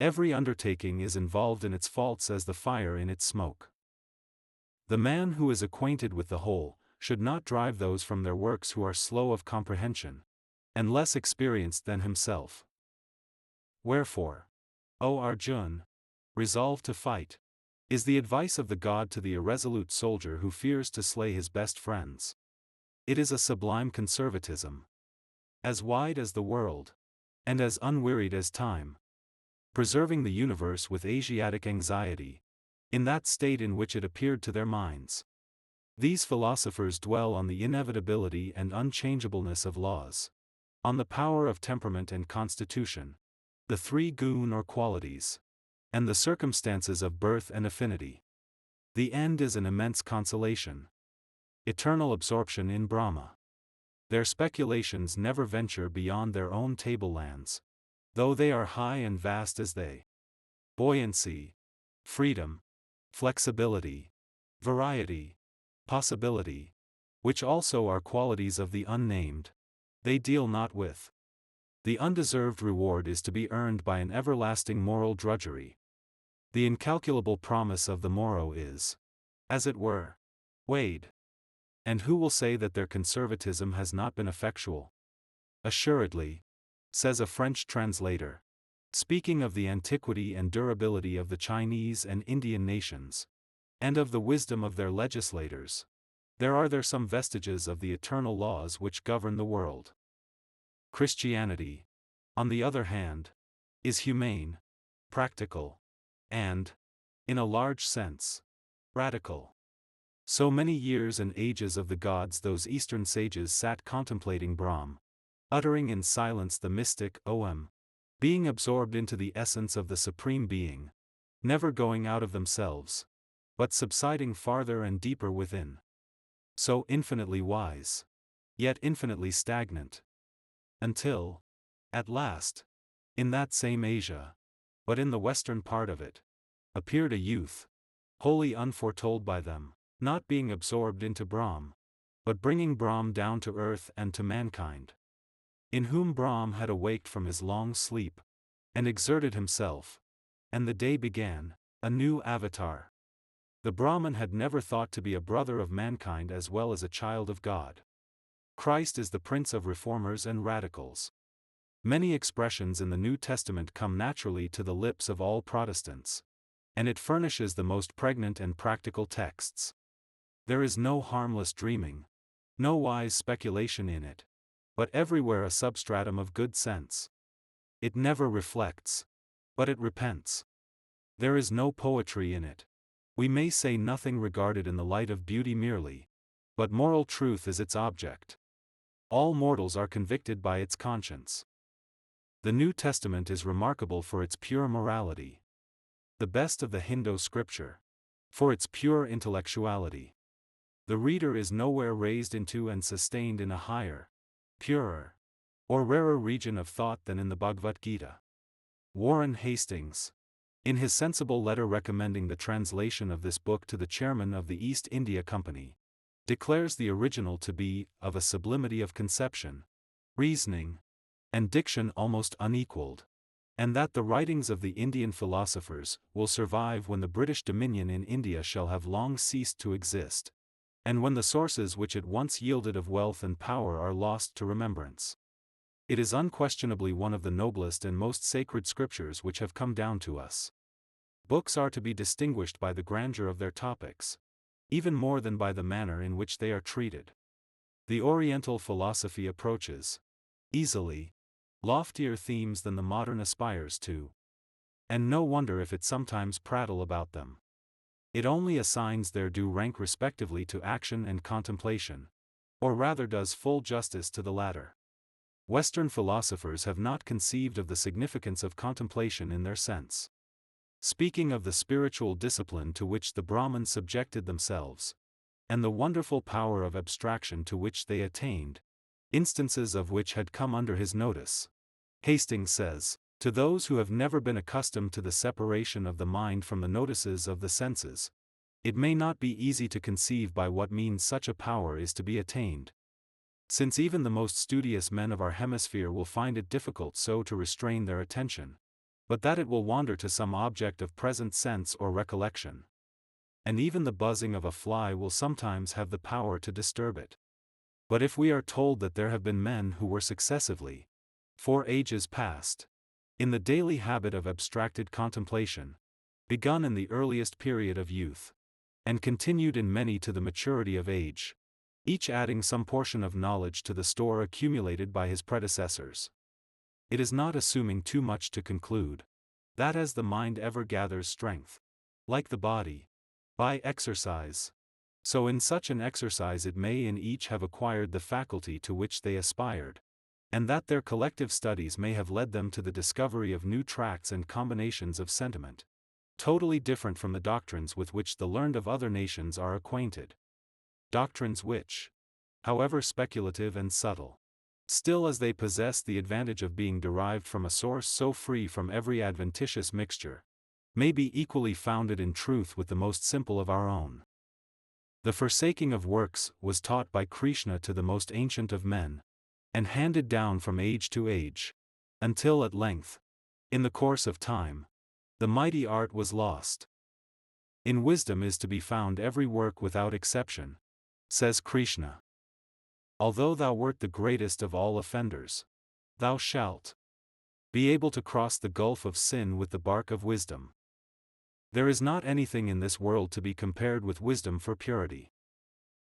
Every undertaking is involved in its faults as the fire in its smoke. The man who is acquainted with the whole should not drive those from their works who are slow of comprehension, and less experienced than himself. Wherefore, O Arjun, resolve to fight, is the advice of the god to the irresolute soldier who fears to slay his best friends. It is a sublime conservatism, as wide as the world, and as unwearied as time, preserving the universe with Asiatic anxiety, in that state in which it appeared to their minds. These philosophers dwell on the inevitability and unchangeableness of laws, on the power of temperament and constitution, the three guna or qualities, and the circumstances of birth and affinity. The end is an immense consolation. Eternal absorption in Brahma. Their speculations never venture beyond their own tablelands, though they are high and vast as they. Buoyancy, freedom, flexibility, variety, possibility, which also are qualities of the unnamed, they deal not with. The undeserved reward is to be earned by an everlasting moral drudgery. The incalculable promise of the morrow is, as it were, weighed. And who will say that their conservatism has not been effectual? Assuredly, says a French translator, speaking of the antiquity and durability of the Chinese and Indian nations, and of the wisdom of their legislators, there are some vestiges of the eternal laws which govern the world. Christianity, on the other hand, is humane, practical, and, in a large sense, radical. So many years and ages of the gods those Eastern sages sat contemplating Brahm, uttering in silence the mystic Om, being absorbed into the essence of the Supreme Being, never going out of themselves, but subsiding farther and deeper within. So infinitely wise, yet infinitely stagnant. Until, at last, in that same Asia, but in the western part of it, appeared a youth, wholly unforetold by them, not being absorbed into Brahm, but bringing Brahm down to earth and to mankind, in whom Brahm had awaked from his long sleep, and exerted himself, and the day began, a new avatar. The Brahman had never thought to be a brother of mankind as well as a child of God. Christ is the prince of reformers and radicals. Many expressions in the New Testament come naturally to the lips of all Protestants, and it furnishes the most pregnant and practical texts. There is no harmless dreaming, no wise speculation in it, but everywhere a substratum of good sense. It never reflects, but it repents. There is no poetry in it. We may say nothing regarded in the light of beauty merely, but moral truth is its object. All mortals are convicted by its conscience. The New Testament is remarkable for its pure morality. The best of the Hindu scripture, for its pure intellectuality. The reader is nowhere raised into and sustained in a higher, purer, or rarer region of thought than in the Bhagavad Gita. Warren Hastings, in his sensible letter recommending the translation of this book to the chairman of the East India Company, declares the original to be of a sublimity of conception, reasoning, and diction almost unequaled, and that the writings of the Indian philosophers will survive when the British dominion in India shall have long ceased to exist, and when the sources which it once yielded of wealth and power are lost to remembrance. It is unquestionably one of the noblest and most sacred scriptures which have come down to us. Books are to be distinguished by the grandeur of their topics, even more than by the manner in which they are treated. The Oriental philosophy approaches, easily, loftier themes than the modern aspires to. And no wonder if it sometimes prattle about them. It only assigns their due rank respectively to action and contemplation, or rather does full justice to the latter. Western philosophers have not conceived of the significance of contemplation in their sense. Speaking of the spiritual discipline to which the Brahmins subjected themselves, and the wonderful power of abstraction to which they attained, instances of which had come under his notice, Hastings says, "To those who have never been accustomed to the separation of the mind from the notices of the senses, it may not be easy to conceive by what means such a power is to be attained, since even the most studious men of our hemisphere will find it difficult so to restrain their attention, but that it will wander to some object of present sense or recollection. And even the buzzing of a fly will sometimes have the power to disturb it. But if we are told that there have been men who were successively, for ages past, in the daily habit of abstracted contemplation, begun in the earliest period of youth, and continued in many to the maturity of age, each adding some portion of knowledge to the store accumulated by his predecessors, it is not assuming too much to conclude that as the mind ever gathers strength, like the body, by exercise, so in such an exercise it may in each have acquired the faculty to which they aspired, and that their collective studies may have led them to the discovery of new tracts and combinations of sentiment, totally different from the doctrines with which the learned of other nations are acquainted. Doctrines which, however speculative and subtle, still as they possess the advantage of being derived from a source so free from every adventitious mixture, may be equally founded in truth with the most simple of our own. The forsaking of works was taught by Krishna to the most ancient of men, and handed down from age to age, until at length, in the course of time, the mighty art was lost. In wisdom is to be found every work without exception, says Krishna. Although thou wert the greatest of all offenders, thou shalt be able to cross the gulf of sin with the bark of wisdom. There is not anything in this world to be compared with wisdom for purity.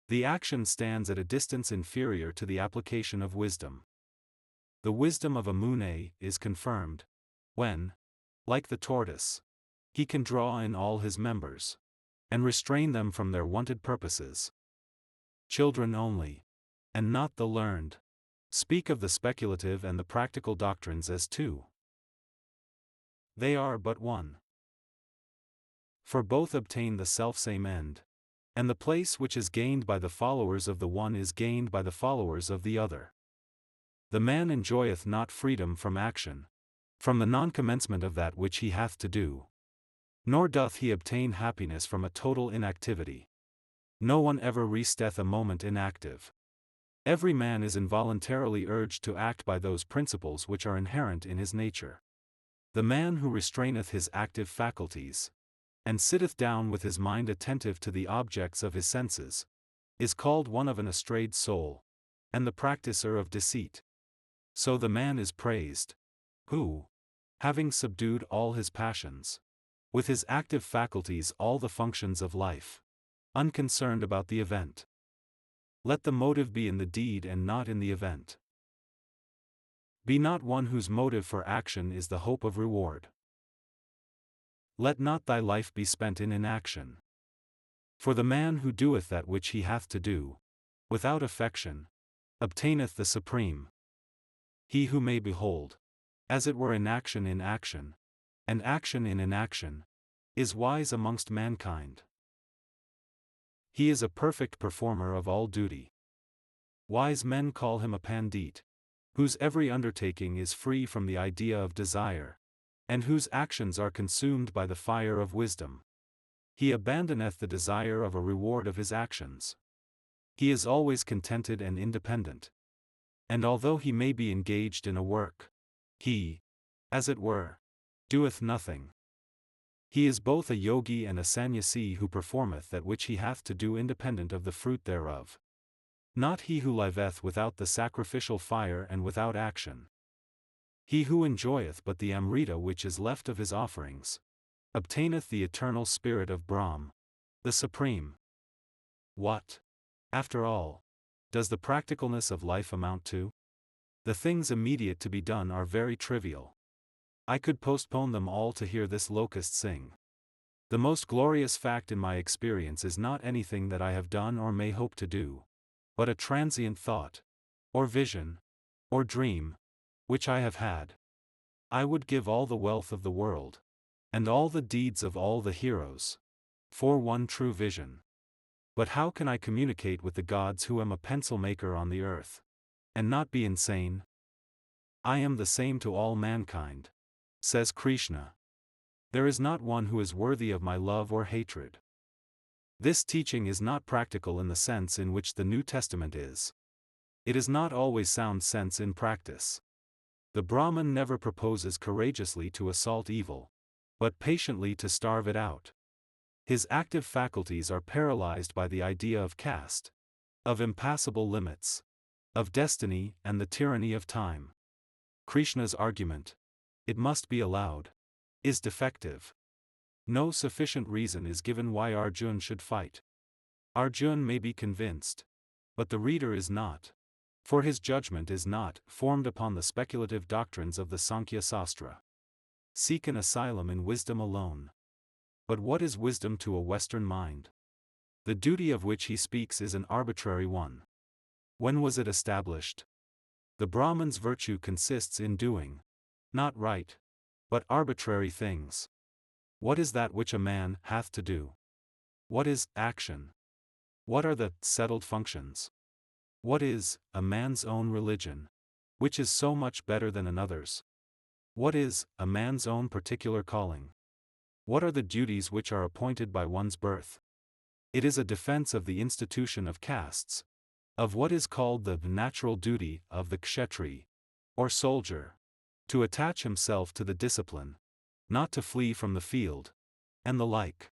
The action stands at a distance inferior to the application of wisdom. The wisdom of a Mune is confirmed when, like the tortoise, he can draw in all his members, and restrain them from their wonted purposes. Children only, and not the learned, speak of the speculative and the practical doctrines as two. They are but one. For both obtain the selfsame end, and the place which is gained by the followers of the one is gained by the followers of the other. The man enjoyeth not freedom from action, from the non-commencement of that which he hath to do. Nor doth he obtain happiness from a total inactivity. No one ever resteth a moment inactive. Every man is involuntarily urged to act by those principles which are inherent in his nature. The man who restraineth his active faculties, and sitteth down with his mind attentive to the objects of his senses, is called one of an astrayed soul, and the practicer of deceit. So the man is praised, who, having subdued all his passions, with his active faculties all the functions of life, unconcerned about the event. Let the motive be in the deed and not in the event. Be not one whose motive for action is the hope of reward. Let not thy life be spent in inaction. For the man who doeth that which he hath to do, without affection, obtaineth the supreme. He who may behold, as it were inaction in action, and action in inaction, is wise amongst mankind. He is a perfect performer of all duty. Wise men call him a pandit, whose every undertaking is free from the idea of desire, and whose actions are consumed by the fire of wisdom. He abandoneth the desire of a reward of his actions. He is always contented and independent. And although he may be engaged in a work, he, as it were, doeth nothing. He is both a yogi and a sannyasi who performeth that which he hath to do independent of the fruit thereof. Not he who liveth without the sacrificial fire and without action. He who enjoyeth but the amrita which is left of his offerings, obtaineth the eternal spirit of Brahm, the Supreme. What, after all, does the practicalness of life amount to? The things immediate to be done are very trivial. I could postpone them all to hear this locust sing. The most glorious fact in my experience is not anything that I have done or may hope to do, but a transient thought, or vision, or dream, which I have had. I would give all the wealth of the world, and all the deeds of all the heroes, for one true vision. But how can I communicate with the gods who am a pencil maker on the earth, and not be insane? I am the same to all mankind, says Krishna. There is not one who is worthy of my love or hatred. This teaching is not practical in the sense in which the New Testament is. It is not always sound sense in practice. The Brahman never proposes courageously to assault evil, but patiently to starve it out. His active faculties are paralyzed by the idea of caste, of impassable limits, of destiny and the tyranny of time. Krishna's argument, it must be allowed, is defective. No sufficient reason is given why Arjuna should fight. Arjuna may be convinced, but the reader is not, for his judgment is not formed upon the speculative doctrines of the Sankhya Sastra. Seek an asylum in wisdom alone. But what is wisdom to a Western mind? The duty of which he speaks is an arbitrary one. When was it established? The Brahman's virtue consists in doing, not right, but arbitrary things. What is that which a man hath to do? What is action? What are the settled functions? What is a man's own religion, which is so much better than another's? What is a man's own particular calling? What are the duties which are appointed by one's birth? It is a defense of the institution of castes, of what is called the natural duty of the kshetri, or soldier, to attach himself to the discipline, not to flee from the field, and the like.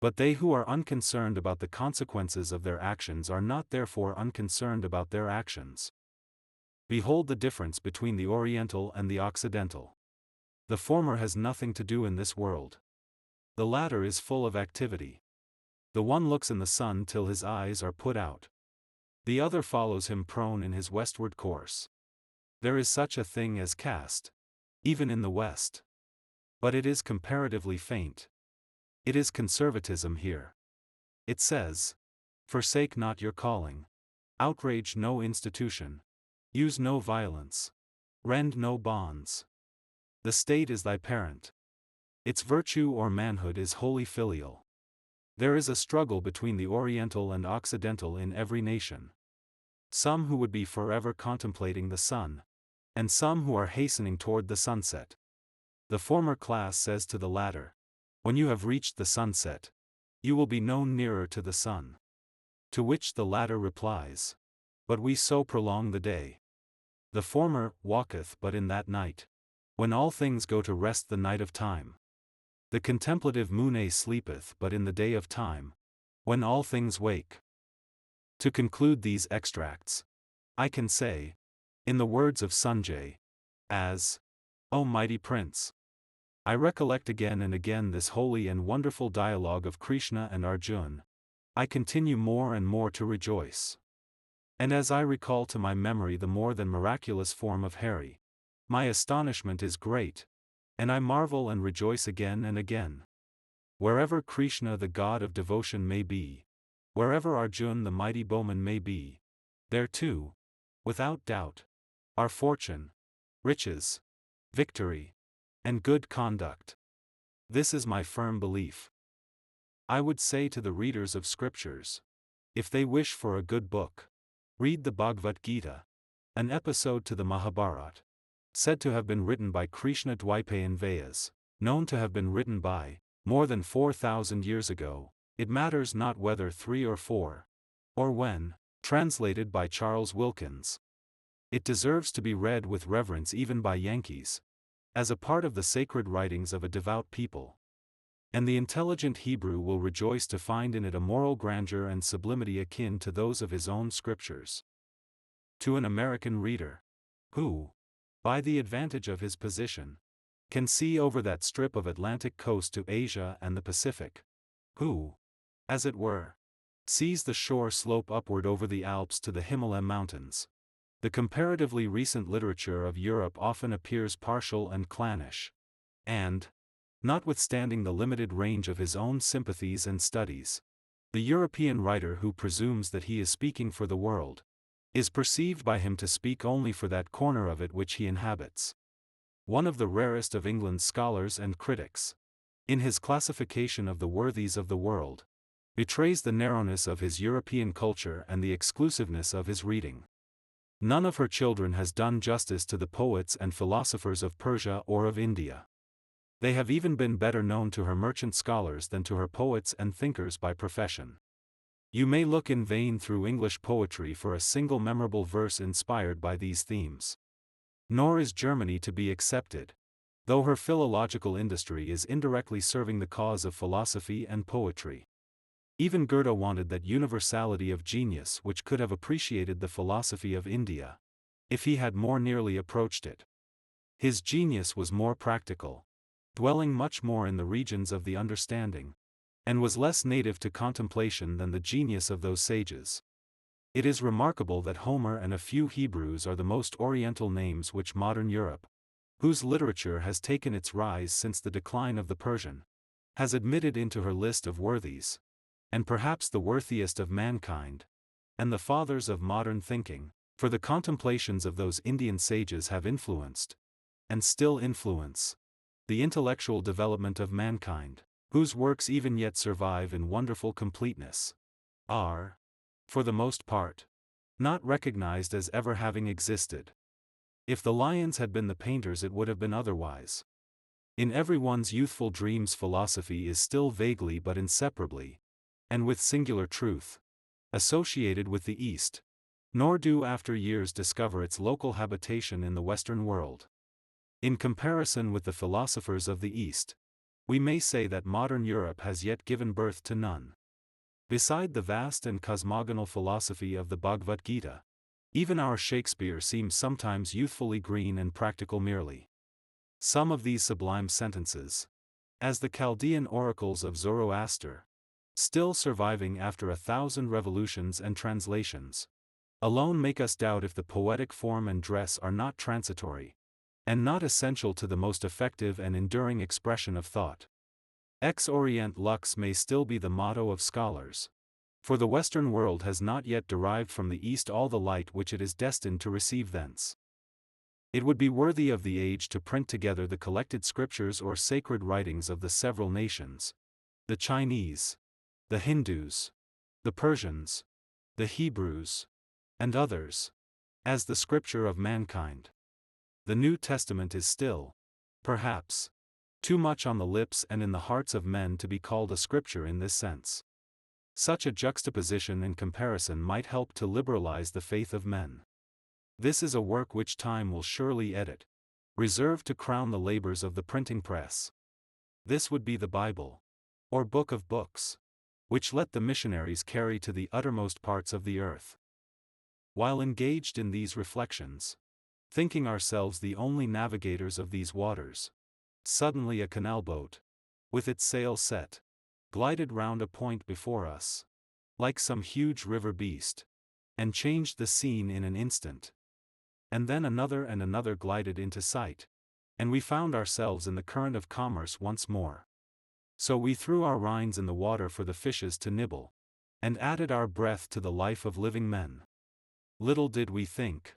But they who are unconcerned about the consequences of their actions are not therefore unconcerned about their actions. Behold the difference between the Oriental and the Occidental. The former has nothing to do in this world. The latter is full of activity. The one looks in the sun till his eyes are put out. The other follows him prone in his westward course. There is such a thing as caste, even in the West. But it is comparatively faint. It is conservatism here. It says, forsake not your calling. Outrage no institution. Use no violence. Rend no bonds. The state is thy parent. Its virtue or manhood is wholly filial. There is a struggle between the Oriental and Occidental in every nation. Some who would be forever contemplating the sun, and some who are hastening toward the sunset. The former class says to the latter, when you have reached the sunset, you will be known nearer to the sun. To which the latter replies, but we so prolong the day. The former walketh but in that night, when all things go to rest the night of time. The contemplative Mune sleepeth but in the day of time, when all things wake. To conclude these extracts, I can say, in the words of Sanjay, as, O mighty prince, I recollect again and again this holy and wonderful dialogue of Krishna and Arjuna, I continue more and more to rejoice. And as I recall to my memory the more than miraculous form of Hari, my astonishment is great, and I marvel and rejoice again and again. Wherever Krishna the god of devotion may be, wherever Arjuna the mighty bowman may be, there too, without doubt, are fortune, riches, victory, and good conduct. This is my firm belief. I would say to the readers of scriptures, if they wish for a good book, read the Bhagavad Gita, an episode to the Mahabharata, said to have been written by Krishna Dwaipayan Vyas, known to have been written by, more than 4,000 years ago, it matters not whether 3 or 4, or when, translated by Charles Wilkins. It deserves to be read with reverence even by Yankees, as a part of the sacred writings of a devout people. And the intelligent Hebrew will rejoice to find in it a moral grandeur and sublimity akin to those of his own scriptures. To an American reader, who, by the advantage of his position, can see over that strip of Atlantic coast to Asia and the Pacific, who, as it were, sees the shore slope upward over the Alps to the Himalaya mountains. The comparatively recent literature of Europe often appears partial and clannish. And, notwithstanding the limited range of his own sympathies and studies, the European writer who presumes that he is speaking for the world is perceived by him to speak only for that corner of it which he inhabits. One of the rarest of England's scholars and critics, in his classification of the worthies of the world, betrays the narrowness of his European culture and the exclusiveness of his reading. None of her children has done justice to the poets and philosophers of Persia or of India. They have even been better known to her merchant scholars than to her poets and thinkers by profession. You may look in vain through English poetry for a single memorable verse inspired by these themes. Nor is Germany to be excepted, though her philological industry is indirectly serving the cause of philosophy and poetry. Even Goethe wanted that universality of genius which could have appreciated the philosophy of India, if he had more nearly approached it. His genius was more practical, dwelling much more in the regions of the understanding, and was less native to contemplation than the genius of those sages. It is remarkable that Homer and a few Hebrews are the most oriental names which modern Europe, whose literature has taken its rise since the decline of the Persian, has admitted into her list of worthies, and perhaps the worthiest of mankind, and the fathers of modern thinking, for the contemplations of those Indian sages have influenced, and still influence, the intellectual development of mankind, whose works even yet survive in wonderful completeness, are, for the most part, not recognized as ever having existed. If the lions had been the painters, it would have been otherwise. In everyone's youthful dreams, philosophy is still vaguely but inseparably, and with singular truth, associated with the East, nor do after years discover its local habitation in the Western world. In comparison with the philosophers of the East, we may say that modern Europe has yet given birth to none. Beside the vast and cosmogonal philosophy of the Bhagavad Gita, even our Shakespeare seems sometimes youthfully green and practical merely. Some of these sublime sentences, as the Chaldean oracles of Zoroaster, still surviving after 1,000 revolutions and translations, alone make us doubt if the poetic form and dress are not transitory, and not essential to the most effective and enduring expression of thought. Ex orient lux may still be the motto of scholars, for the Western world has not yet derived from the East all the light which it is destined to receive thence. It would be worthy of the age to print together the collected scriptures or sacred writings of the several nations, the Chinese, the Hindus, the Persians, the Hebrews, and others, as the scripture of mankind. The New Testament is still, perhaps, too much on the lips and in the hearts of men to be called a scripture in this sense. Such a juxtaposition and comparison might help to liberalize the faith of men. This is a work which time will surely edit, reserved to crown the labors of the printing press. This would be the Bible, or book of books, which let the missionaries carry to the uttermost parts of the earth. While engaged in these reflections, thinking ourselves the only navigators of these waters, suddenly a canal boat, with its sail set, glided round a point before us, like some huge river beast, and changed the scene in an instant. And then another and another glided into sight, and we found ourselves in the current of commerce once more. So we threw our rinds in the water for the fishes to nibble, and added our breath to the life of living men. Little did we think,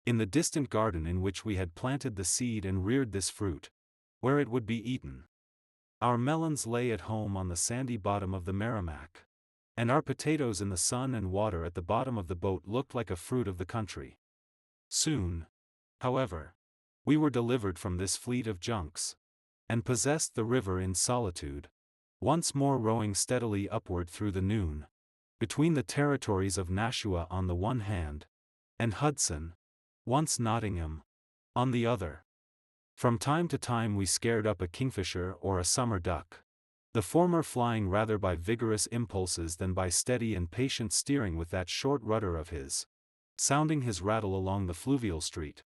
in the distant garden in which we had planted the seed and reared this fruit, where it would be eaten. Our melons lay at home on the sandy bottom of the Merrimack, and our potatoes in the sun and water at the bottom of the boat looked like a fruit of the country. Soon, however, we were delivered from this fleet of junks, and possessed the river in solitude, once more rowing steadily upward through the noon, between the territories of Nashua on the one hand, and Hudson, once Nottingham, on the other. From time to time we scared up a kingfisher or a summer duck, the former flying rather by vigorous impulses than by steady and patient steering with that short rudder of his, sounding his rattle along the fluvial street.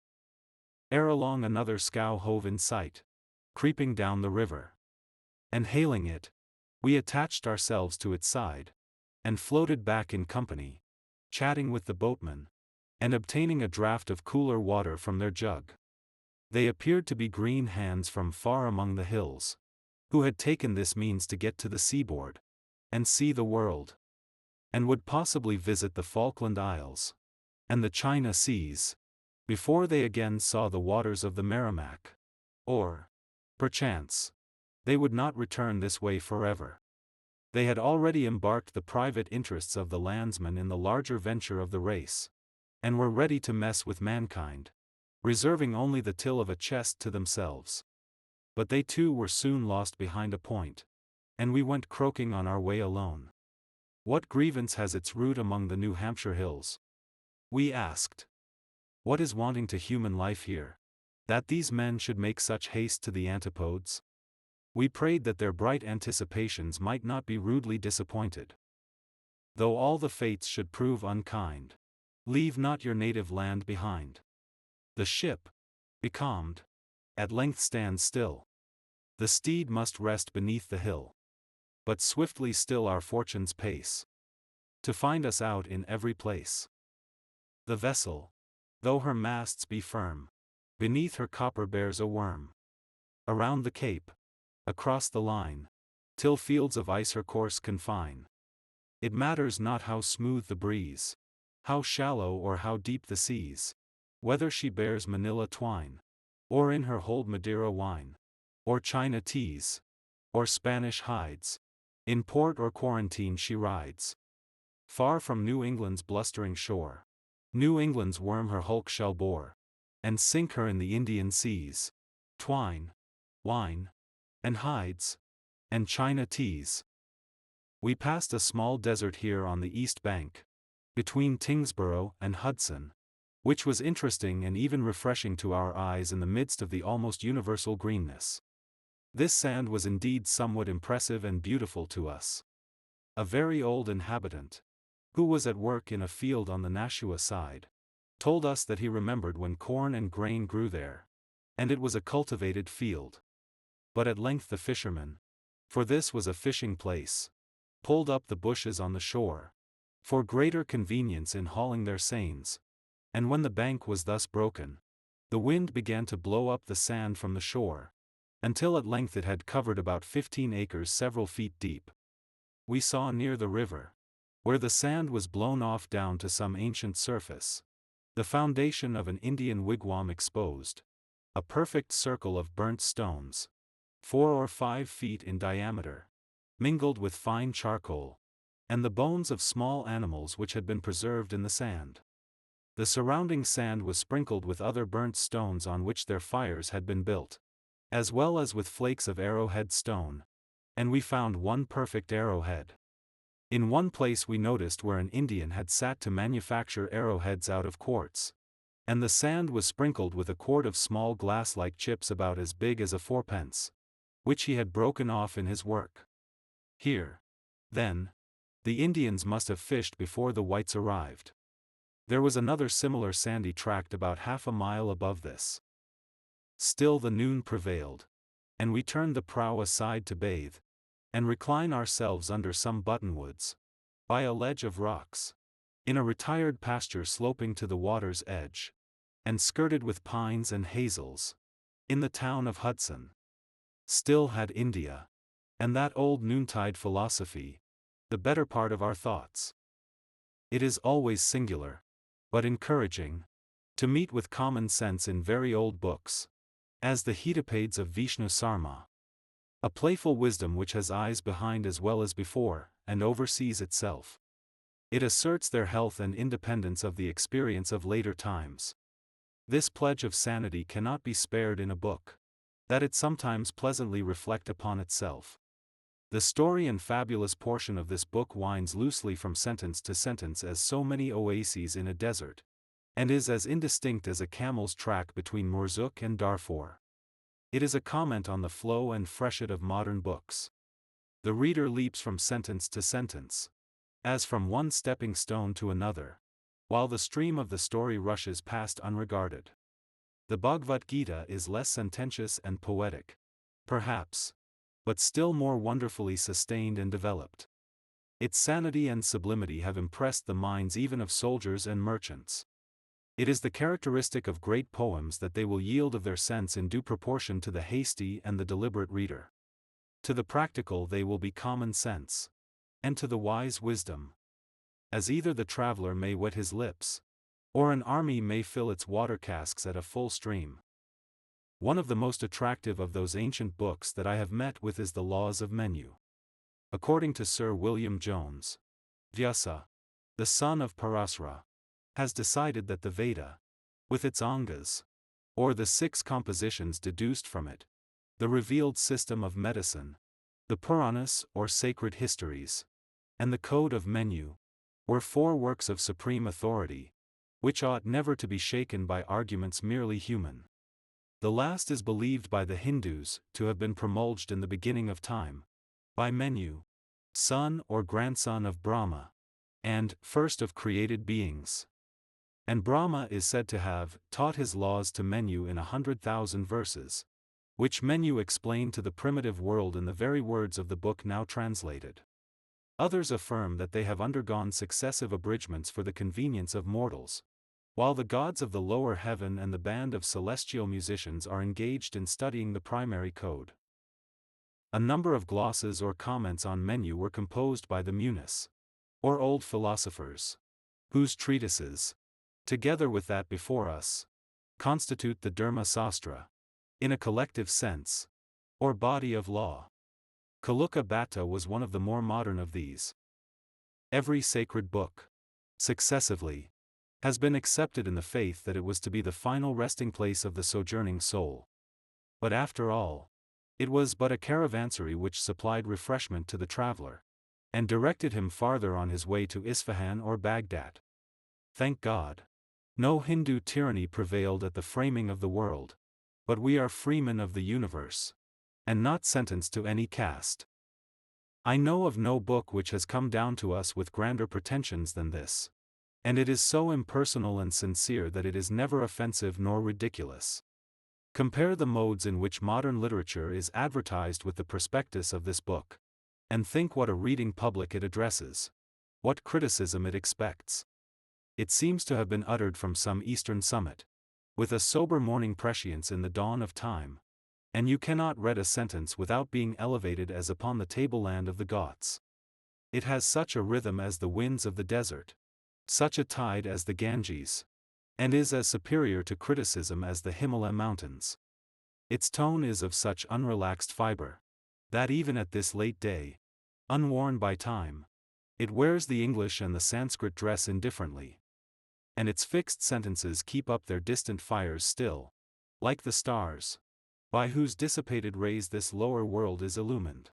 Ere along another scow hove in sight, creeping down the river. And hailing it, we attached ourselves to its side, and floated back in company, chatting with the boatmen, and obtaining a draught of cooler water from their jug. They appeared to be green hands from far among the hills, who had taken this means to get to the seaboard, and see the world, and would possibly visit the Falkland Isles, and the China Seas, before they again saw the waters of the Merrimack. Or, perchance, they would not return this way forever. They had already embarked the private interests of the landsmen in the larger venture of the race, and were ready to mess with mankind, reserving only the till of a chest to themselves. But they too were soon lost behind a point, and we went croaking on our way alone. What grievance has its root among the New Hampshire hills? We asked. What is wanting to human life here, that these men should make such haste to the antipodes? We prayed that their bright anticipations might not be rudely disappointed. Though all the fates should prove unkind, leave not your native land behind. The ship, becalmed, at length stands still. The steed must rest beneath the hill. But swiftly still our fortunes pace, to find us out in every place. The vessel, though her masts be firm, beneath her copper bears a worm. Around the cape, across the line, till fields of ice her course confine. It matters not how smooth the breeze, how shallow or how deep the seas, whether she bears Manila twine, or in her hold Madeira wine, or China teas, or Spanish hides, in port or quarantine she rides. Far from New England's blustering shore, New England's worm her hulk shall bore, and sink her in the Indian seas. Twine, wine, and hides, and China teas. We passed a small desert here on the east bank, between Tingsboro and Hudson, which was interesting and even refreshing to our eyes in the midst of the almost universal greenness. This sand was indeed somewhat impressive and beautiful to us. A very old inhabitant, who was at work in a field on the Nashua side, told us that he remembered when corn and grain grew there, and it was a cultivated field. But at length the fishermen, for this was a fishing place, pulled up the bushes on the shore, for greater convenience in hauling their seines, and when the bank was thus broken, the wind began to blow up the sand from the shore, until at length it had covered about 15 acres several feet deep. We saw near the river, where the sand was blown off down to some ancient surface, the foundation of an Indian wigwam exposed, a perfect circle of burnt stones, 4 or 5 feet in diameter, mingled with fine charcoal, and the bones of small animals which had been preserved in the sand. The surrounding sand was sprinkled with other burnt stones on which their fires had been built, as well as with flakes of arrowhead stone, and we found one perfect arrowhead. In one place we noticed where an Indian had sat to manufacture arrowheads out of quartz, and the sand was sprinkled with a quart of small glass-like chips about as big as a fourpence, which he had broken off in his work. Here, then, the Indians must have fished before the whites arrived. There was another similar sandy tract about half a mile above this. Still the noon prevailed, and we turned the prow aside to bathe, and recline ourselves under some buttonwoods, by a ledge of rocks, in a retired pasture sloping to the water's edge, and skirted with pines and hazels, in the town of Hudson. Still had India, and that old noontide philosophy, the better part of our thoughts. It is always singular, but encouraging, to meet with common sense in very old books, as the Hedipades of Vishnu Sarma. A playful wisdom which has eyes behind as well as before, and oversees itself. It asserts their health and independence of the experience of later times. This pledge of sanity cannot be spared in a book, that it sometimes pleasantly reflect upon itself. The story and fabulous portion of this book winds loosely from sentence to sentence as so many oases in a desert, and is as indistinct as a camel's track between Morzuk and Darfur. It is a comment on the flow and freshet of modern books. The reader leaps from sentence to sentence, as from one stepping stone to another, while the stream of the story rushes past unregarded. The Bhagavad Gita is less sententious and poetic, perhaps, but still more wonderfully sustained and developed. Its sanity and sublimity have impressed the minds even of soldiers and merchants. It is the characteristic of great poems that they will yield of their sense in due proportion to the hasty and the deliberate reader. To the practical they will be common sense, and to the wise wisdom. As either the traveler may wet his lips, or an army may fill its water casks at a full stream. One of the most attractive of those ancient books that I have met with is the Laws of Menu. According to Sir William Jones, Vyasa, the son of Parasara, has decided that the Veda, with its angas, or the 6 compositions deduced from it, the revealed system of medicine, the Puranas or sacred histories, and the Code of Menu, were 4 works of supreme authority, which ought never to be shaken by arguments merely human. The last is believed by the Hindus to have been promulged in the beginning of time, by Menu, son or grandson of Brahma, and first of created beings. And Brahma is said to have taught his laws to Menu in 100,000 verses, which Menu explained to the primitive world in the very words of the book now translated. Others affirm that they have undergone successive abridgments for the convenience of mortals, while the gods of the lower heaven and the band of celestial musicians are engaged in studying the primary code. A number of glosses or comments on Menu were composed by the Munis, or old philosophers, whose treatises, together with that before us, constitute the Dharma Sastra, in a collective sense, or body of law. Kaluka Bhatta was one of the more modern of these. Every sacred book, successively, has been accepted in the faith that it was to be the final resting place of the sojourning soul. But after all, it was but a caravansary which supplied refreshment to the traveler, and directed him farther on his way to Isfahan or Baghdad. Thank God, no Hindu tyranny prevailed at the framing of the world, but we are freemen of the universe, and not sentenced to any caste. I know of no book which has come down to us with grander pretensions than this, and it is so impersonal and sincere that it is never offensive nor ridiculous. Compare the modes in which modern literature is advertised with the prospectus of this book, and think what a reading public it addresses, what criticism it expects. It seems to have been uttered from some eastern summit, with a sober morning prescience in the dawn of time, and you cannot read a sentence without being elevated as upon the tableland of the Goths. It has such a rhythm as the winds of the desert, such a tide as the Ganges, and is as superior to criticism as the Himalaya mountains. Its tone is of such unrelaxed fiber, that even at this late day, unworn by time, it wears the English and the Sanskrit dress indifferently. And its fixed sentences keep up their distant fires still, like the stars, by whose dissipated rays this lower world is illumined.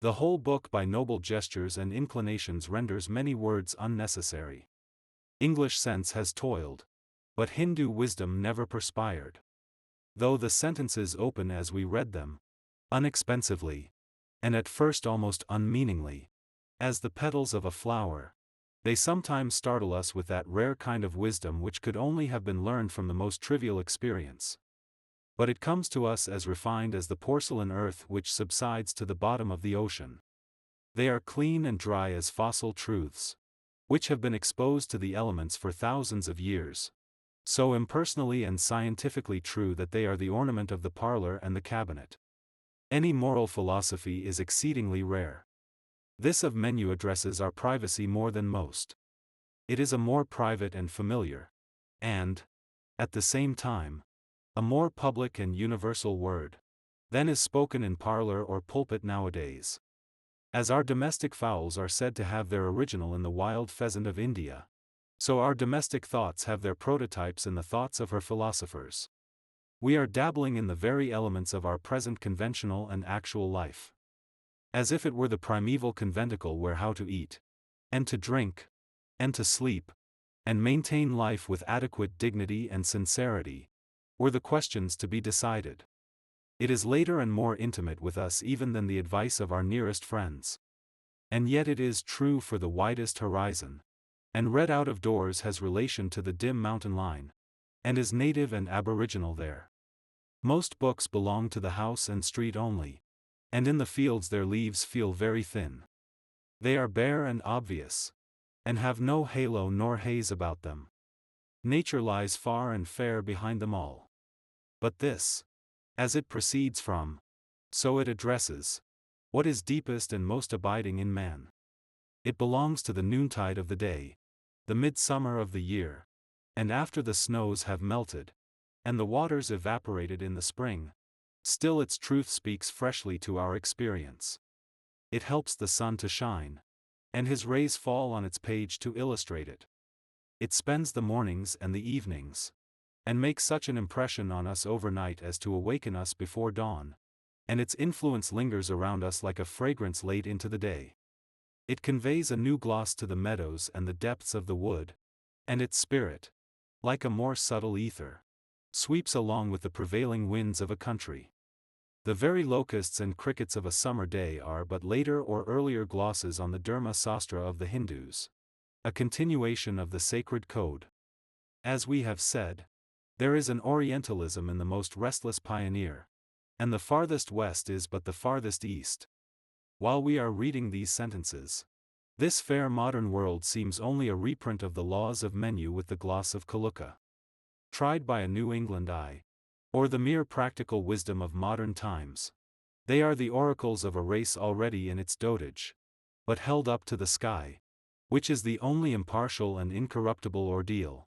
The whole book by noble gestures and inclinations renders many words unnecessary. English sense has toiled, but Hindu wisdom never perspired. Though the sentences open as we read them, unexpensively, and at first almost unmeaningly, as the petals of a flower, they sometimes startle us with that rare kind of wisdom which could only have been learned from the most trivial experience. But it comes to us as refined as the porcelain earth which subsides to the bottom of the ocean. They are clean and dry as fossil truths, which have been exposed to the elements for thousands of years, so impersonally and scientifically true that they are the ornament of the parlor and the cabinet. Any moral philosophy is exceedingly rare. This of Menu addresses our privacy more than most. It is a more private and familiar, and, at the same time, a more public and universal word, than is spoken in parlor or pulpit nowadays. As our domestic fowls are said to have their original in the wild pheasant of India, so our domestic thoughts have their prototypes in the thoughts of her philosophers. We are dabbling in the very elements of our present conventional and actual life, as if it were the primeval conventicle where how to eat, and to drink, and to sleep, and maintain life with adequate dignity and sincerity, were the questions to be decided. It is later and more intimate with us even than the advice of our nearest friends. And yet it is true for the widest horizon, and read out of doors has relation to the dim mountain line, and is native and aboriginal there. Most books belong to the house and street only, and in the fields their leaves feel very thin. They are bare and obvious, and have no halo nor haze about them. Nature lies far and fair behind them all. But this, as it proceeds from, so it addresses, what is deepest and most abiding in man. It belongs to the noontide of the day, the midsummer of the year, and after the snows have melted, and the waters evaporated in the spring, still its truth speaks freshly to our experience. It helps the sun to shine, and his rays fall on its page to illustrate it. It spends the mornings and the evenings, and makes such an impression on us overnight as to awaken us before dawn, and its influence lingers around us like a fragrance late into the day. It conveys a new gloss to the meadows and the depths of the wood, and its spirit, like a more subtle ether, sweeps along with the prevailing winds of a country. The very locusts and crickets of a summer day are but later or earlier glosses on the Dharma Sastra of the Hindus, a continuation of the sacred code. As we have said, there is an Orientalism in the most restless pioneer, and the farthest west is but the farthest east. While we are reading these sentences, this fair modern world seems only a reprint of the laws of Menu with the gloss of Kaluka, tried by a New England eye, or the mere practical wisdom of modern times. They are the oracles of a race already in its dotage, but held up to the sky, which is the only impartial and incorruptible ordeal.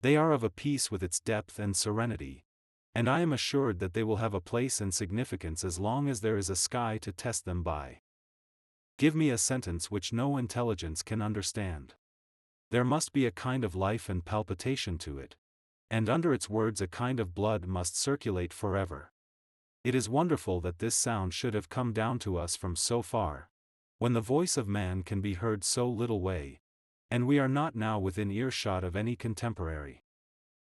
They are of a piece with its depth and serenity, and I am assured that they will have a place and significance as long as there is a sky to test them by. Give me a sentence which no intelligence can understand. There must be a kind of life and palpitation to it, and under its words a kind of blood must circulate forever. It is wonderful that this sound should have come down to us from so far, when the voice of man can be heard so little way, and we are not now within earshot of any contemporary.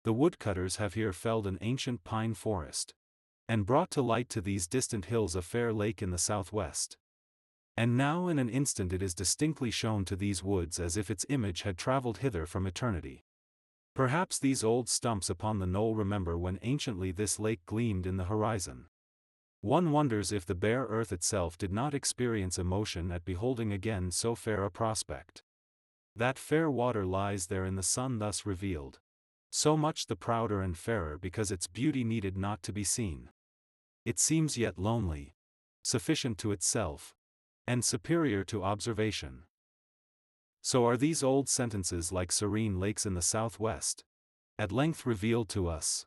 The woodcutters have here felled an ancient pine forest, and brought to light to these distant hills a fair lake in the southwest. And now in an instant it is distinctly shown to these woods as if its image had traveled hither from eternity. Perhaps these old stumps upon the knoll remember when anciently this lake gleamed in the horizon. One wonders if the bare earth itself did not experience emotion at beholding again so fair a prospect. That fair water lies there in the sun thus revealed, so much the prouder and fairer because its beauty needed not to be seen. It seems yet lonely, sufficient to itself, and superior to observation. So are these old sentences like serene lakes in the southwest, at length revealed to us,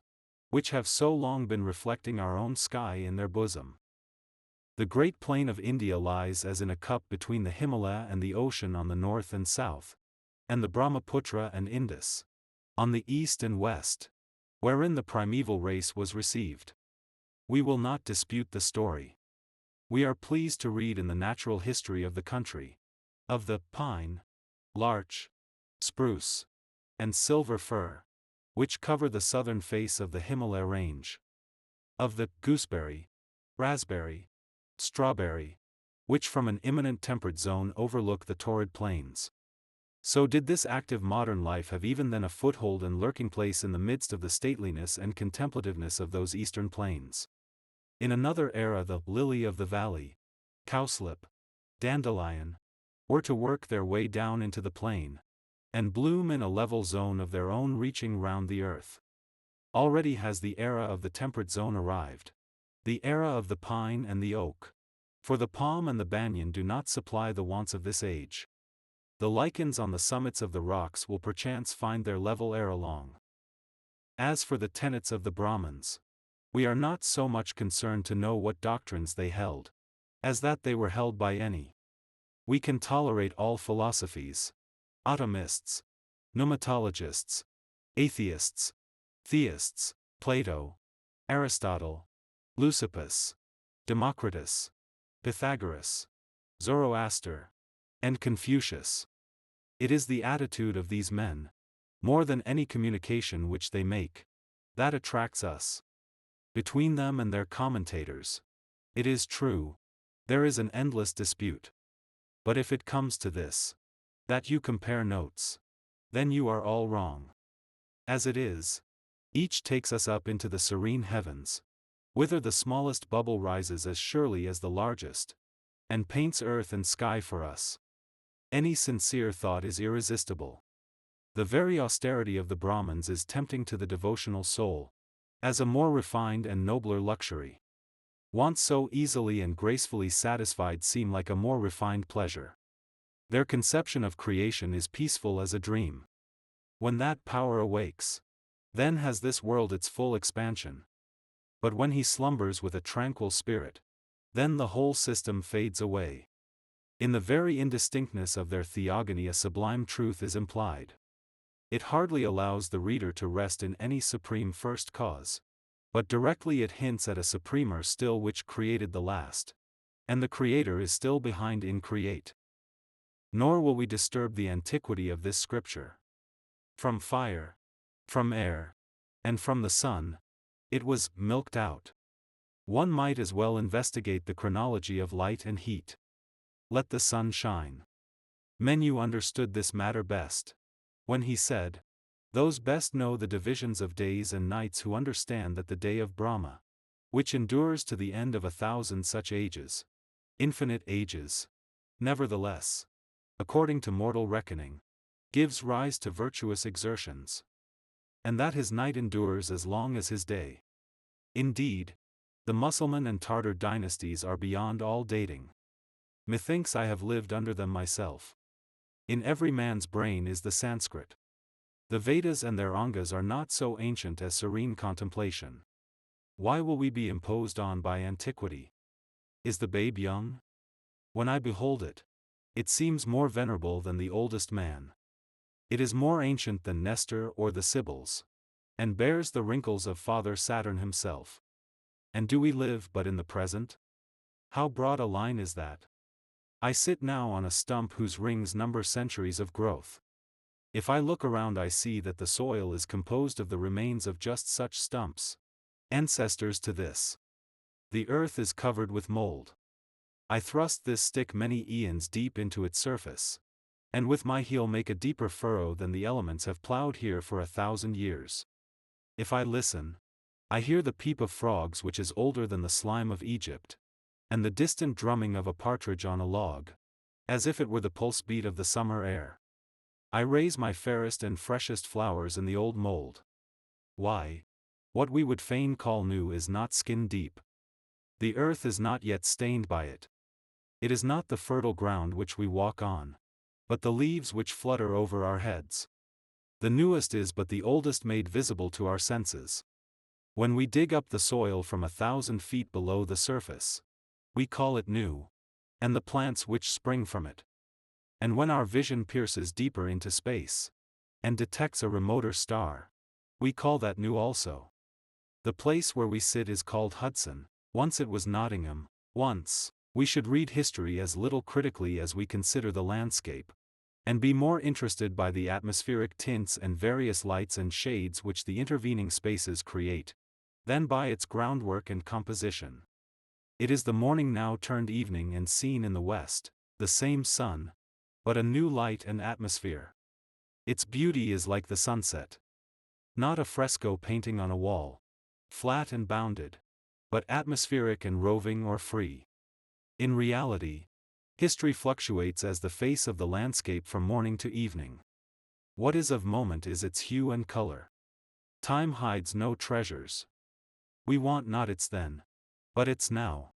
which have so long been reflecting our own sky in their bosom. The great plain of India lies as in a cup between the Himalaya and the ocean on the north and south, and the Brahmaputra and Indus, on the east and west, wherein the primeval race was received. We will not dispute the story. We are pleased to read in the natural history of the country, of the pine, larch, spruce, and silver fir, which cover the southern face of the Himalaya range, of the gooseberry, raspberry, strawberry, which from an eminent temperate zone overlook the torrid plains. So did this active modern life have even then a foothold and lurking place in the midst of the stateliness and contemplativeness of those eastern plains. In another era the lily of the valley, cowslip, dandelion, were to work their way down into the plain, and bloom in a level zone of their own reaching round the earth. Already has the era of the temperate zone arrived, the era of the pine and the oak, for the palm and the banyan do not supply the wants of this age. The lichens on the summits of the rocks will perchance find their level ere long. As for the tenets of the Brahmins, we are not so much concerned to know what doctrines they held, as that they were held by any. We can tolerate all philosophies, atomists, pneumatologists, atheists, theists, Plato, Aristotle, Leucippus, Democritus, Pythagoras, Zoroaster, and Confucius. It is the attitude of these men, more than any communication which they make, that attracts us. Between them and their commentators, it is true, there is an endless dispute. But if it comes to this, that you compare notes, then you are all wrong. As it is, each takes us up into the serene heavens, whither the smallest bubble rises as surely as the largest, and paints earth and sky for us, Any sincere thought is irresistible. The very austerity of the Brahmins is tempting to the devotional soul, as a more refined and nobler luxury. Wants so easily and gracefully satisfied seem like a more refined pleasure. Their conception of creation is peaceful as a dream. When that power awakes, then has this world its full expansion. But when he slumbers with a tranquil spirit, then the whole system fades away. In the very indistinctness of their theogony a sublime truth is implied. It hardly allows the reader to rest in any supreme first cause, but directly it hints at a supremer still which created the last, and the creator is still behind in create. Nor will we disturb the antiquity of this scripture. From fire, from air, and from the sun, it was milked out. One might as well investigate the chronology of light and heat. Let the sun shine. Menu understood this matter best, when he said, "Those best know the divisions of days and nights who understand that the day of Brahma, which endures to the end of 1,000 such ages, infinite ages, nevertheless, according to mortal reckoning, gives rise to virtuous exertions, and that his night endures as long as his day. Indeed, the Mussulman and Tartar dynasties are beyond all dating. Methinks I have lived under them myself. In every man's brain is the Sanskrit. The Vedas and their Angas are not so ancient as serene contemplation. Why will we be imposed on by antiquity? Is the babe young? When I behold it, it seems more venerable than the oldest man. It is more ancient than Nestor or the Sibyls, and bears the wrinkles of Father Saturn himself. And do we live but in the present? How broad a line is that? I sit now on a stump whose rings number centuries of growth. If I look around I see that the soil is composed of the remains of just such stumps, ancestors to this. The earth is covered with mold. I thrust this stick many eons deep into its surface, and with my heel make a deeper furrow than the elements have plowed here for 1,000 years. If I listen, I hear the peep of frogs which is older than the slime of Egypt, and the distant drumming of a partridge on a log, as if it were the pulse beat of the summer air. I raise my fairest and freshest flowers in the old mold. Why, what we would fain call new is not skin deep. The earth is not yet stained by it. It is not the fertile ground which we walk on, but the leaves which flutter over our heads. The newest is but the oldest made visible to our senses. When we dig up the soil from 1,000 feet below the surface, we call it new, and the plants which spring from it. And when our vision pierces deeper into space, and detects a remoter star, we call that new also. The place where we sit is called Hudson, once it was Nottingham, once. We should read history as little critically as we consider the landscape, and be more interested by the atmospheric tints and various lights and shades which the intervening spaces create, than by its groundwork and composition. It is the morning now turned evening and seen in the west, the same sun, but a new light and atmosphere. Its beauty is like the sunset. Not a fresco painting on a wall, flat and bounded, but atmospheric and roving or free. In reality, history fluctuates as the face of the landscape from morning to evening. What is of moment is its hue and color. Time hides no treasures. We want not its then, but its now.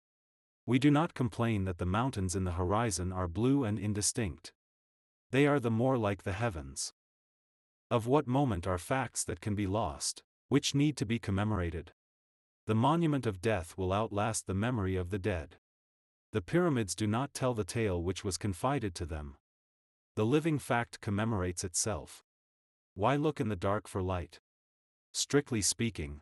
We do not complain that the mountains in the horizon are blue and indistinct. They are the more like the heavens. Of what moment are facts that can be lost, which need to be commemorated? The monument of death will outlast the memory of the dead. The pyramids do not tell the tale which was confided to them. The living fact commemorates itself. Why look in the dark for light? Strictly speaking,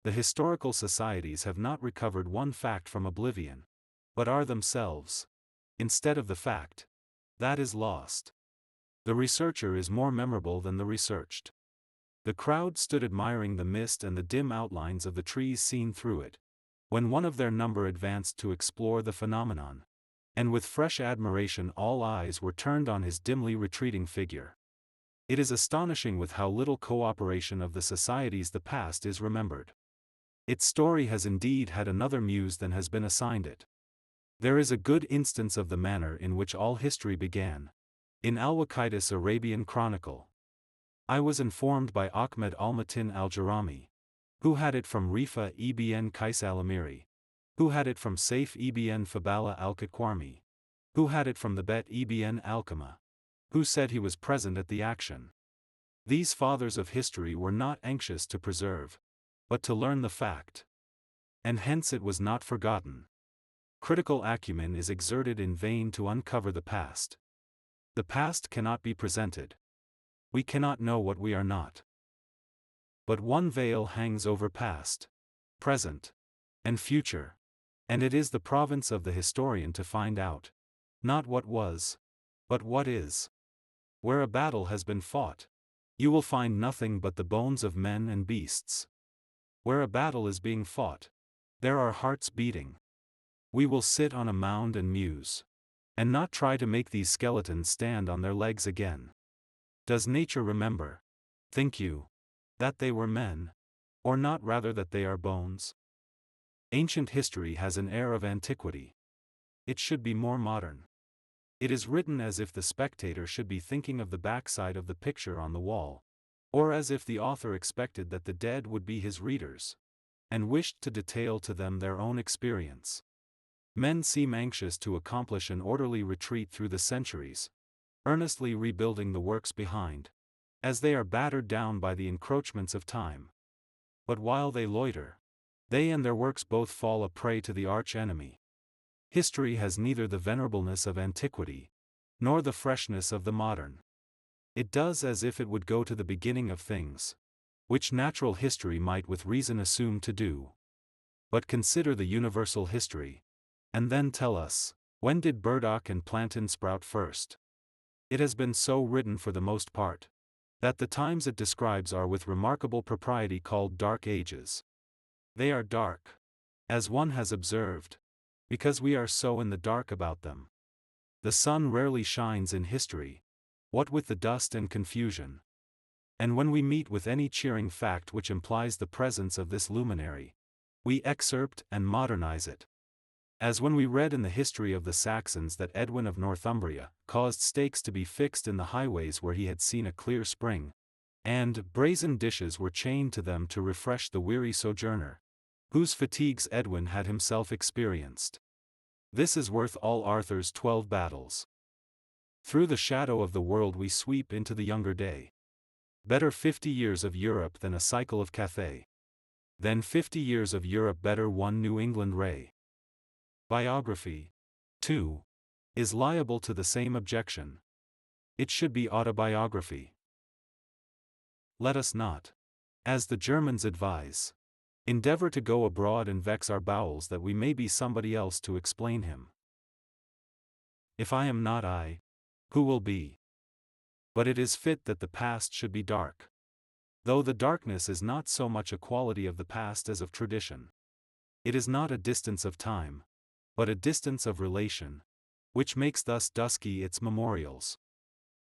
the historical societies have not recovered one fact from oblivion, but are themselves, instead of the fact, that is lost. The researcher is more memorable than the researched. The crowd stood admiring the mist and the dim outlines of the trees seen through it, when one of their number advanced to explore the phenomenon, and with fresh admiration all eyes were turned on his dimly retreating figure. It is astonishing with how little cooperation of the societies the past is remembered. Its story has indeed had another muse than has been assigned it. There is a good instance of the manner in which all history began. In Al-Waqid's Arabian Chronicle, I was informed by Ahmed al-Matin al-Jarami, who had it from Rifa ibn Qais al-Amiri, who had it from Saif ibn Fabala al-Qatwarmi, who had it from the Bet ibn al-Qama, who said he was present at the action. These fathers of history were not anxious to preserve, but to learn the fact. And hence it was not forgotten. Critical acumen is exerted in vain to uncover the past. The past cannot be presented. We cannot know what we are not. But one veil hangs over past, present, and future, and it is the province of the historian to find out, not what was, but what is. Where a battle has been fought, you will find nothing but the bones of men and beasts. Where a battle is being fought, there are hearts beating. We will sit on a mound and muse, and not try to make these skeletons stand on their legs again. Does nature remember, think you, that they were men, or not rather that they are bones? Ancient history has an air of antiquity. It should be more modern. It is written as if the spectator should be thinking of the backside of the picture on the wall, or as if the author expected that the dead would be his readers, and wished to detail to them their own experience. Men seem anxious to accomplish an orderly retreat through the centuries, earnestly rebuilding the works behind, as they are battered down by the encroachments of time. But while they loiter, they and their works both fall a prey to the arch-enemy. History has neither the venerableness of antiquity, nor the freshness of the modern. It does as if it would go to the beginning of things, which natural history might with reason assume to do. But consider the universal history, and then tell us, when did burdock and plantain sprout first? It has been so written for the most part, that the times it describes are with remarkable propriety called dark ages. They are dark, as one has observed, because we are so in the dark about them. The sun rarely shines in history, what with the dust and confusion. And when we meet with any cheering fact which implies the presence of this luminary, we excerpt and modernize it. As when we read in the history of the Saxons that Edwin of Northumbria caused stakes to be fixed in the highways where he had seen a clear spring, and brazen dishes were chained to them to refresh the weary sojourner, whose fatigues Edwin had himself experienced. This is worth all Arthur's 12 battles. Through the shadow of the world we sweep into the younger day. Better 50 years of Europe than a cycle of Cathay. Then 50 years of Europe better one New England ray. Biography, too, is liable to the same objection. It should be autobiography. Let us not, as the Germans advise, endeavor to go abroad and vex our bowels that we may be somebody else to explain him. If I am not I, who will be? But it is fit that the past should be dark. Though the darkness is not so much a quality of the past as of tradition. It is not a distance of time, but a distance of relation, which makes thus dusky its memorials.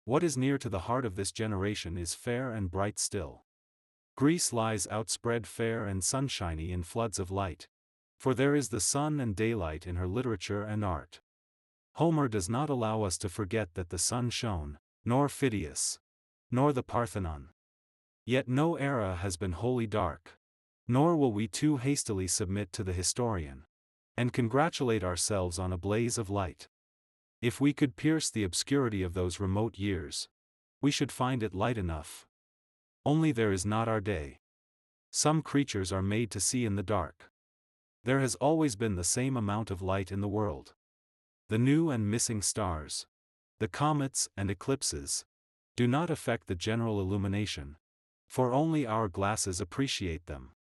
What is near to the heart of this generation is fair and bright still. Greece lies outspread fair and sunshiny in floods of light, for there is the sun and daylight in her literature and art. Homer does not allow us to forget that the sun shone, nor Phidias, nor the Parthenon. Yet no era has been wholly dark, nor will we too hastily submit to the historian, and congratulate ourselves on a blaze of light. If we could pierce the obscurity of those remote years, we should find it light enough. Only there is not our day. Some creatures are made to see in the dark. There has always been the same amount of light in the world. The new and missing stars, the comets and eclipses, do not affect the general illumination, for only our glasses appreciate them.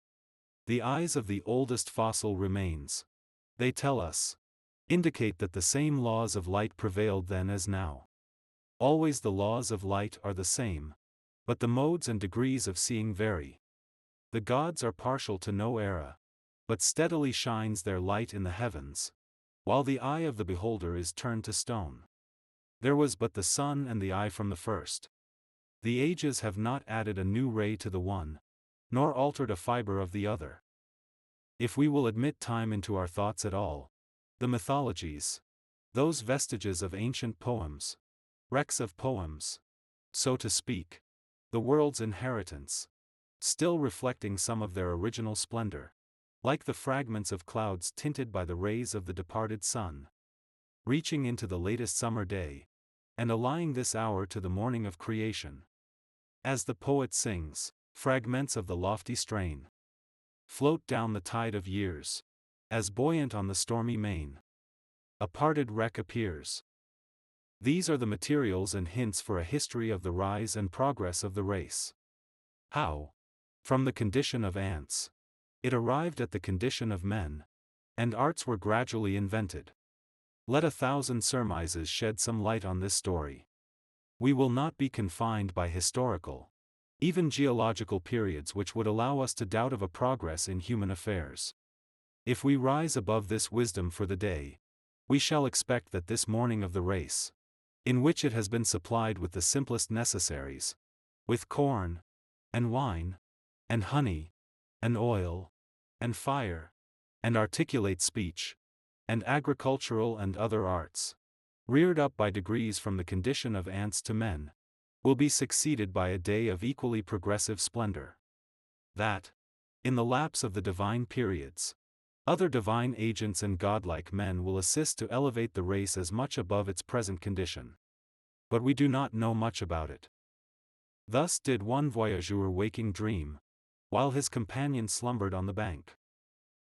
The eyes of the oldest fossil remains, they tell us, indicate that the same laws of light prevailed then as now. Always the laws of light are the same, but the modes and degrees of seeing vary. The gods are partial to no era, but steadily shines their light in the heavens, while the eye of the beholder is turned to stone. There was but the sun and the eye from the first. The ages have not added a new ray to the one, nor altered a fiber of the other. If we will admit time into our thoughts at all, the mythologies, those vestiges of ancient poems, wrecks of poems, so to speak, the world's inheritance, still reflecting some of their original splendor, like the fragments of clouds tinted by the rays of the departed sun, reaching into the latest summer day, and allying this hour to the morning of creation. As the poet sings, fragments of the lofty strain float down the tide of years, as buoyant on the stormy main a parted wreck appears. These are the materials and hints for a history of the rise and progress of the race. How, from the condition of ants, it arrived at the condition of men, and arts were gradually invented. Let 1,000 surmises shed some light on this story. We will not be confined by historical, even geological periods which would allow us to doubt of a progress in human affairs. If we rise above this wisdom for the day, we shall expect that this morning of the race, in which it has been supplied with the simplest necessaries, with corn, and wine, and honey, and oil, and fire, and articulate speech, and agricultural and other arts, reared up by degrees from the condition of ants to men, will be succeeded by a day of equally progressive splendor. That, in the lapse of the divine periods, other divine agents and godlike men will assist to elevate the race as much above its present condition. But we do not know much about it. Thus did one voyageur waking dream, while his companion slumbered on the bank.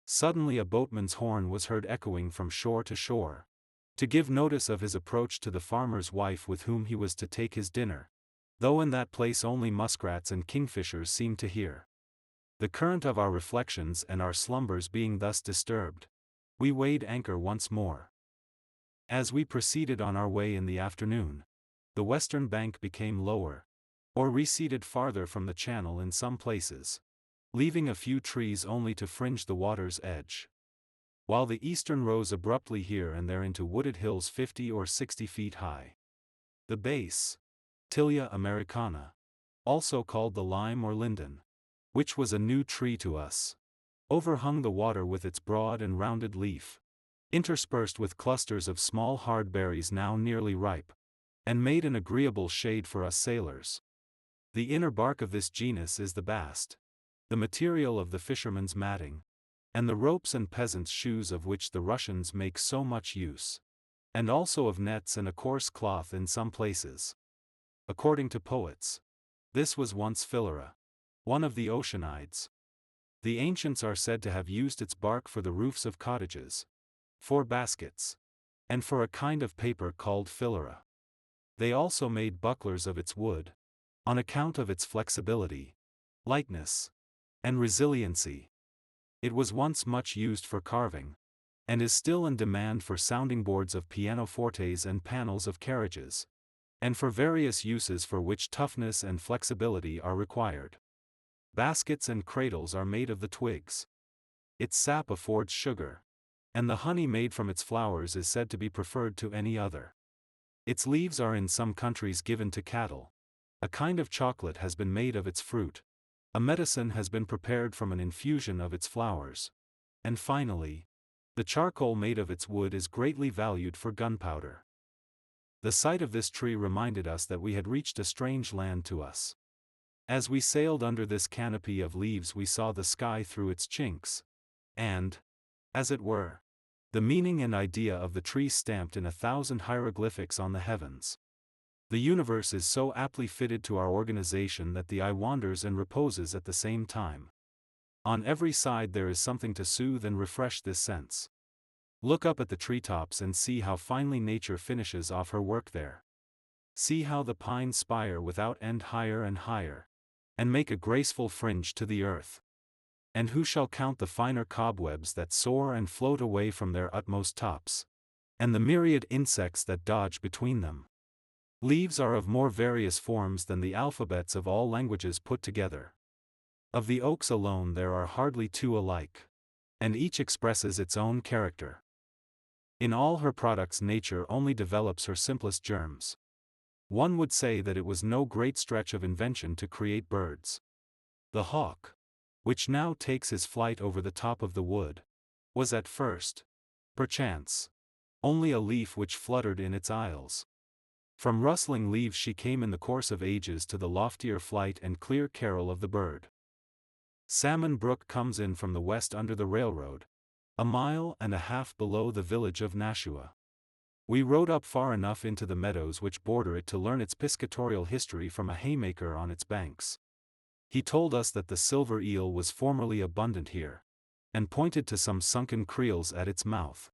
Suddenly a boatman's horn was heard echoing from shore to shore, to give notice of his approach to the farmer's wife with whom he was to take his dinner, though in that place only muskrats and kingfishers seemed to hear. The current of our reflections and our slumbers being thus disturbed, we weighed anchor once more. As we proceeded on our way in the afternoon, the western bank became lower, or receded farther from the channel in some places, leaving a few trees only to fringe the water's edge, while the eastern rose abruptly here and there into wooded hills 50 or 60 feet high. The base, Tilia americana, also called the lime or linden, which was a new tree to us, overhung the water with its broad and rounded leaf, interspersed with clusters of small hard berries now nearly ripe, and made an agreeable shade for us sailors. The inner bark of this genus is the bast, the material of the fisherman's matting, and the ropes and peasants' shoes of which the Russians make so much use, and also of nets and a coarse cloth in some places. According to poets, this was once Philyra, one of the Oceanides. The ancients are said to have used its bark for the roofs of cottages, for baskets, and for a kind of paper called Philyra. They also made bucklers of its wood, on account of its flexibility, lightness, and resiliency. It was once much used for carving, and is still in demand for sounding boards of pianofortes and panels of carriages, and for various uses for which toughness and flexibility are required. Baskets and cradles are made of the twigs. Its sap affords sugar, and the honey made from its flowers is said to be preferred to any other. Its leaves are in some countries given to cattle. A kind of chocolate has been made of its fruit. A medicine has been prepared from an infusion of its flowers. And finally, the charcoal made of its wood is greatly valued for gunpowder. The sight of this tree reminded us that we had reached a strange land to us. As we sailed under this canopy of leaves we saw the sky through its chinks, and, as it were, the meaning and idea of the tree stamped in 1,000 hieroglyphics on the heavens. The universe is so aptly fitted to our organization that the eye wanders and reposes at the same time. On every side there is something to soothe and refresh this sense. Look up at the treetops and see how finely nature finishes off her work there. See how the pines spire without end higher and higher, and make a graceful fringe to the earth. And who shall count the finer cobwebs that soar and float away from their utmost tops, and the myriad insects that dodge between them? Leaves are of more various forms than the alphabets of all languages put together. Of the oaks alone there are hardly two alike, and each expresses its own character. In all her products nature only develops her simplest germs. One would say that it was no great stretch of invention to create birds. The hawk, which now takes his flight over the top of the wood, was at first, perchance, only a leaf which fluttered in its aisles. From rustling leaves she came in the course of ages to the loftier flight and clear carol of the bird. Salmon Brook comes in from the west under the railroad, a mile and a half below the village of Nashua. We rode up far enough into the meadows which border it to learn its piscatorial history from a haymaker on its banks. He told us that the silver eel was formerly abundant here, and pointed to some sunken creels at its mouth.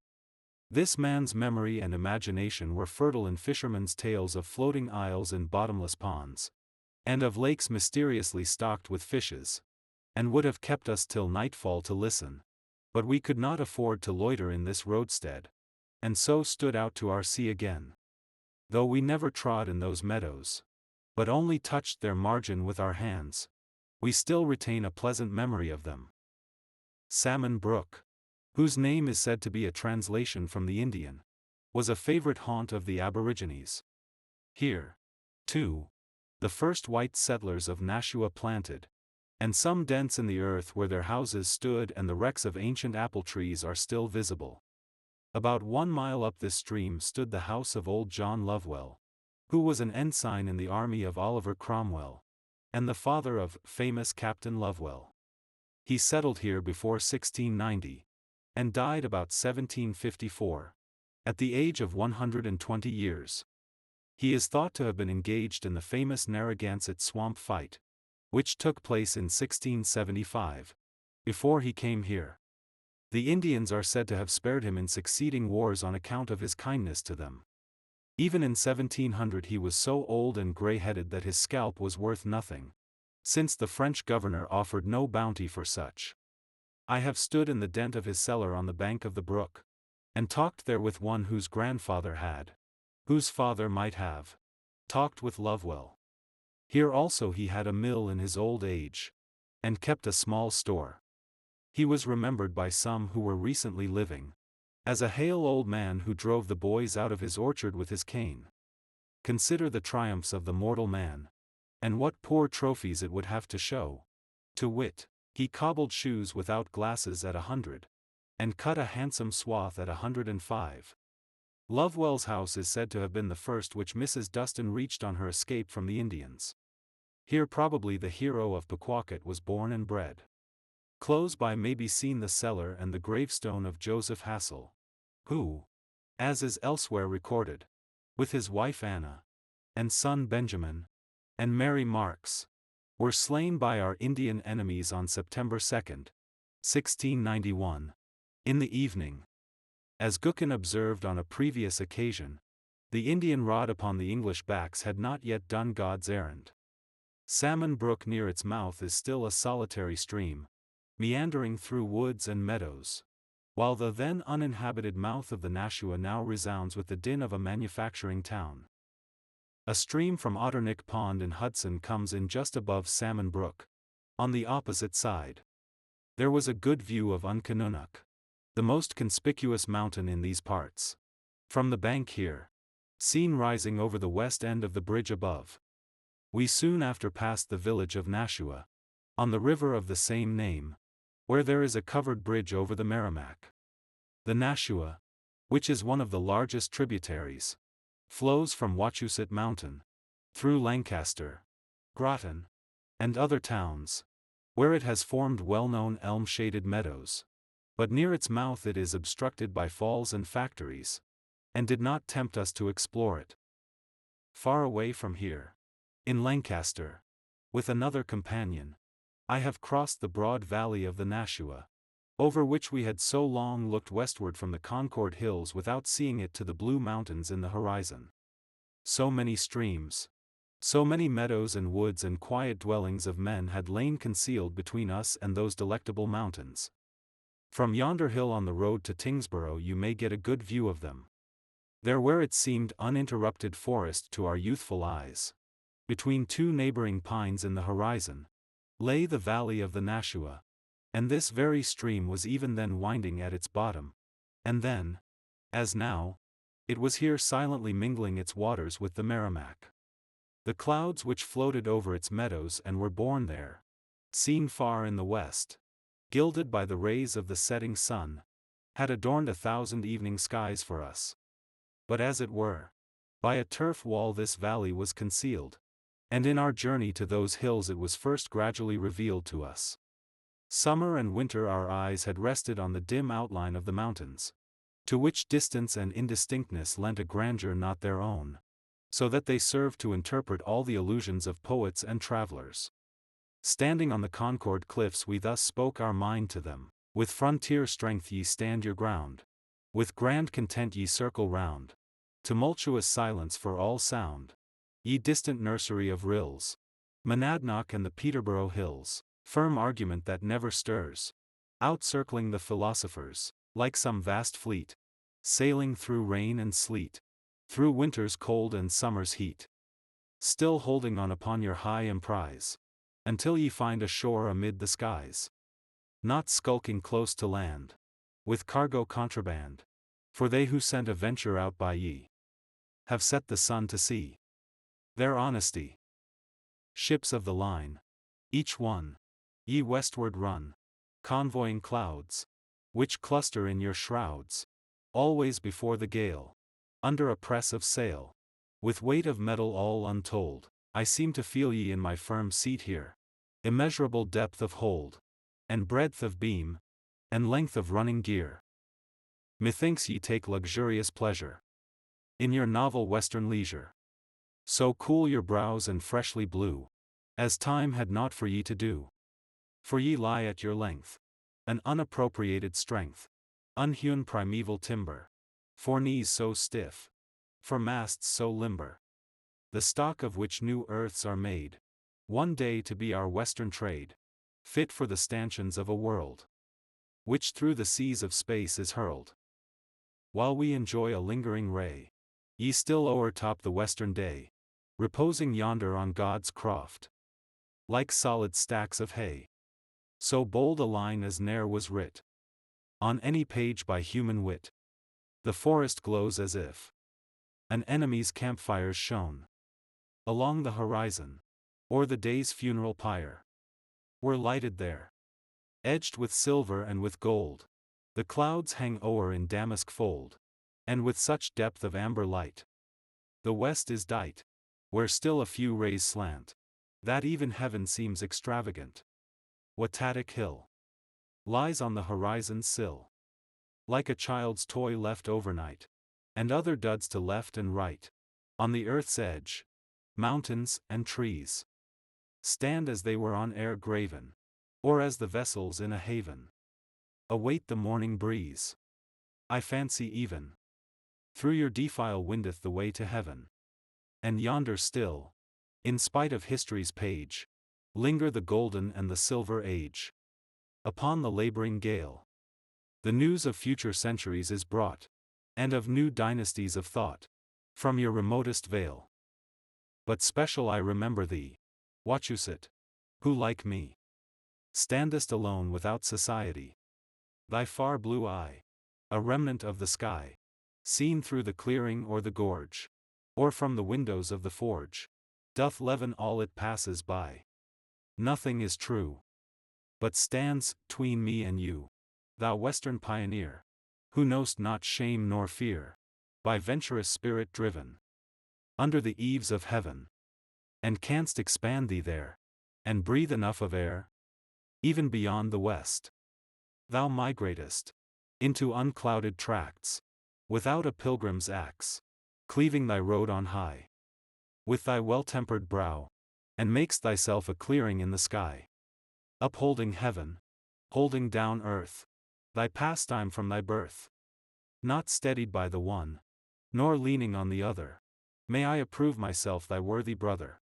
This man's memory and imagination were fertile in fishermen's tales of floating isles in bottomless ponds, and of lakes mysteriously stocked with fishes, and would have kept us till nightfall to listen, but we could not afford to loiter in this roadstead, and so stood out to our sea again. Though we never trod in those meadows, but only touched their margin with our hands, we still retain a pleasant memory of them. Salmon Brook, whose name is said to be a translation from the Indian, was a favorite haunt of the Aborigines. Here, too, the first white settlers of Nashua planted, and some dents in the earth where their houses stood and the wrecks of ancient apple trees are still visible. About 1 mile up this stream stood the house of old John Lovewell, who was an ensign in the army of Oliver Cromwell, and the father of famous Captain Lovewell. He settled here before 1690, and died about 1754, at the age of 120 years. He is thought to have been engaged in the famous Narragansett swamp fight, which took place in 1675, before he came here. The Indians are said to have spared him in succeeding wars on account of his kindness to them. Even in 1700 he was so old and gray-headed that his scalp was worth nothing, since the French governor offered no bounty for such. I have stood in the dent of his cellar on the bank of the brook, and talked there with one whose grandfather had, whose father might have, talked with Lovewell. Here also he had a mill in his old age, and kept a small store. He was remembered by some who were recently living, as a hale old man who drove the boys out of his orchard with his cane. Consider the triumphs of the mortal man, and what poor trophies it would have to show. To wit, he cobbled shoes without glasses at 100, and cut a handsome swath at 105. Lovewell's house is said to have been the first which Mrs. Dustin reached on her escape from the Indians. Here probably the hero of Pequawket was born and bred. Close by may be seen the cellar and the gravestone of Joseph Hassel, who, as is elsewhere recorded, with his wife Anna, and son Benjamin, and Mary Marks, were slain by our Indian enemies on September 2, 1691, in the evening. As Gookin observed on a previous occasion, the Indian rod upon the English backs had not yet done God's errand. Salmon Brook near its mouth is still a solitary stream, meandering through woods and meadows, while the then uninhabited mouth of the Nashua now resounds with the din of a manufacturing town. A stream from Otternick Pond in Hudson comes in just above Salmon Brook, on the opposite side. There was a good view of Uncanunuk, the most conspicuous mountain in these parts, from the bank here, seen rising over the west end of the bridge above. We soon after passed the village of Nashua, on the river of the same name, where there is a covered bridge over the Merrimack. The Nashua, which is one of the largest tributaries, flows from Wachusett Mountain, through Lancaster, Groton, and other towns, where it has formed well-known elm-shaded meadows, but near its mouth it is obstructed by falls and factories, and did not tempt us to explore it. Far away from here, in Lancaster, with another companion, I have crossed the broad valley of the Nashua, over which we had so long looked westward from the Concord hills without seeing it to the blue mountains in the horizon. So many streams, so many meadows and woods and quiet dwellings of men had lain concealed between us and those delectable mountains. From yonder hill on the road to Tingsboro you may get a good view of them. There where it seemed uninterrupted forest to our youthful eyes, between two neighboring pines in the horizon, lay the valley of the Nashua, and this very stream was even then winding at its bottom, and then, as now, it was here silently mingling its waters with the Merrimack. The clouds which floated over its meadows and were born there, seen far in the west, gilded by the rays of the setting sun, had adorned 1,000 evening skies for us. But as it were, By a turf wall this valley was concealed. And in our journey to those hills it was first gradually revealed to us. Summer and winter our eyes had rested on the dim outline of the mountains, to which distance and indistinctness lent a grandeur not their own, so that they served to interpret all the illusions of poets and travelers. Standing on the Concord cliffs we thus spoke our mind to them, with frontier strength ye stand your ground, with grand content ye circle round, tumultuous silence for all sound, ye distant nursery of rills, Monadnock and the Peterborough hills, firm argument that never stirs, outcircling the philosophers, like some vast fleet, sailing through rain and sleet, through winter's cold and summer's heat, still holding on upon your high emprise, until ye find a shore amid the skies, not skulking close to land, with cargo contraband, for they who sent a venture out by ye, have set the sun to sea. Their honesty. Ships of the line, each one, ye westward run, convoying clouds, which cluster in your shrouds, always before the gale, under a press of sail, with weight of metal all untold, I seem to feel ye in my firm seat here, immeasurable depth of hold, and breadth of beam, and length of running gear. Methinks ye take luxurious pleasure in your novel western leisure, so cool your brows and freshly blue, as time had naught for ye to do. For ye lie at your length, an unappropriated strength, unhewn primeval timber, for knees so stiff, for masts so limber, the stock of which new earths are made, one day to be our western trade, fit for the stanchions of a world, which through the seas of space is hurled. While we enjoy a lingering ray, ye still o'ertop the western day, reposing yonder on God's croft, like solid stacks of hay. So bold a line as ne'er was writ on any page by human wit. The forest glows as if an enemy's campfires shone along the horizon, or the day's funeral pyre were lighted there, edged with silver and with gold. The clouds hang o'er in damask fold, and with such depth of amber light, the west is dight, where still a few rays slant, that even heaven seems extravagant. Watatic Hill lies on the horizon's sill, like a child's toy left overnight, and other duds to left and right. On the earth's edge, mountains and trees stand as they were on air graven, or as the vessels in a haven await the morning breeze. I fancy even through your defile windeth the way to heaven, and yonder still, in spite of history's page, linger the golden and the silver age. Upon the laboring gale, the news of future centuries is brought, and of new dynasties of thought, from your remotest vale. But special I remember thee, Wachusett, who like me, standest alone without society. Thy far blue eye, a remnant of the sky, seen through the clearing or the gorge, or from the windows of the forge, doth leaven all it passes by. Nothing is true, but stands 'tween me and you, thou western pioneer, who know'st not shame nor fear, by venturous spirit driven, under the eaves of heaven, and canst expand thee there, and breathe enough of air, even beyond the west. Thou migratest into unclouded tracts, without a pilgrim's axe, cleaving thy road on high, with thy well-tempered brow, and makest thyself a clearing in the sky, upholding heaven, holding down earth, thy pastime from thy birth. Not steadied by the one, nor leaning on the other, may I approve myself thy worthy brother.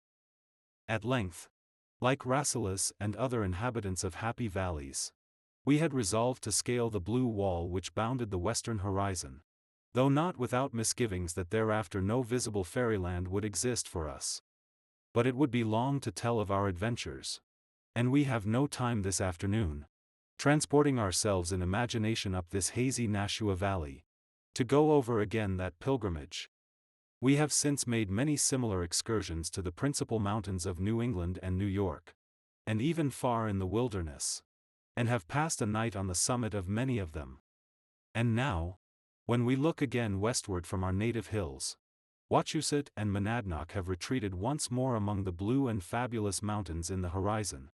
At length, like Rasselas and other inhabitants of happy valleys, we had resolved to scale the blue wall which bounded the western horizon, though not without misgivings that thereafter no visible fairyland would exist for us. But it would be long to tell of our adventures, and we have no time this afternoon, transporting ourselves in imagination up this hazy Nashua Valley, to go over again that pilgrimage. We have since made many similar excursions to the principal mountains of New England and New York, and even far in the wilderness, and have passed a night on the summit of many of them. And now, when we look again westward from our native hills, Wachusett and Monadnock have retreated once more among the blue and fabulous mountains in the horizon,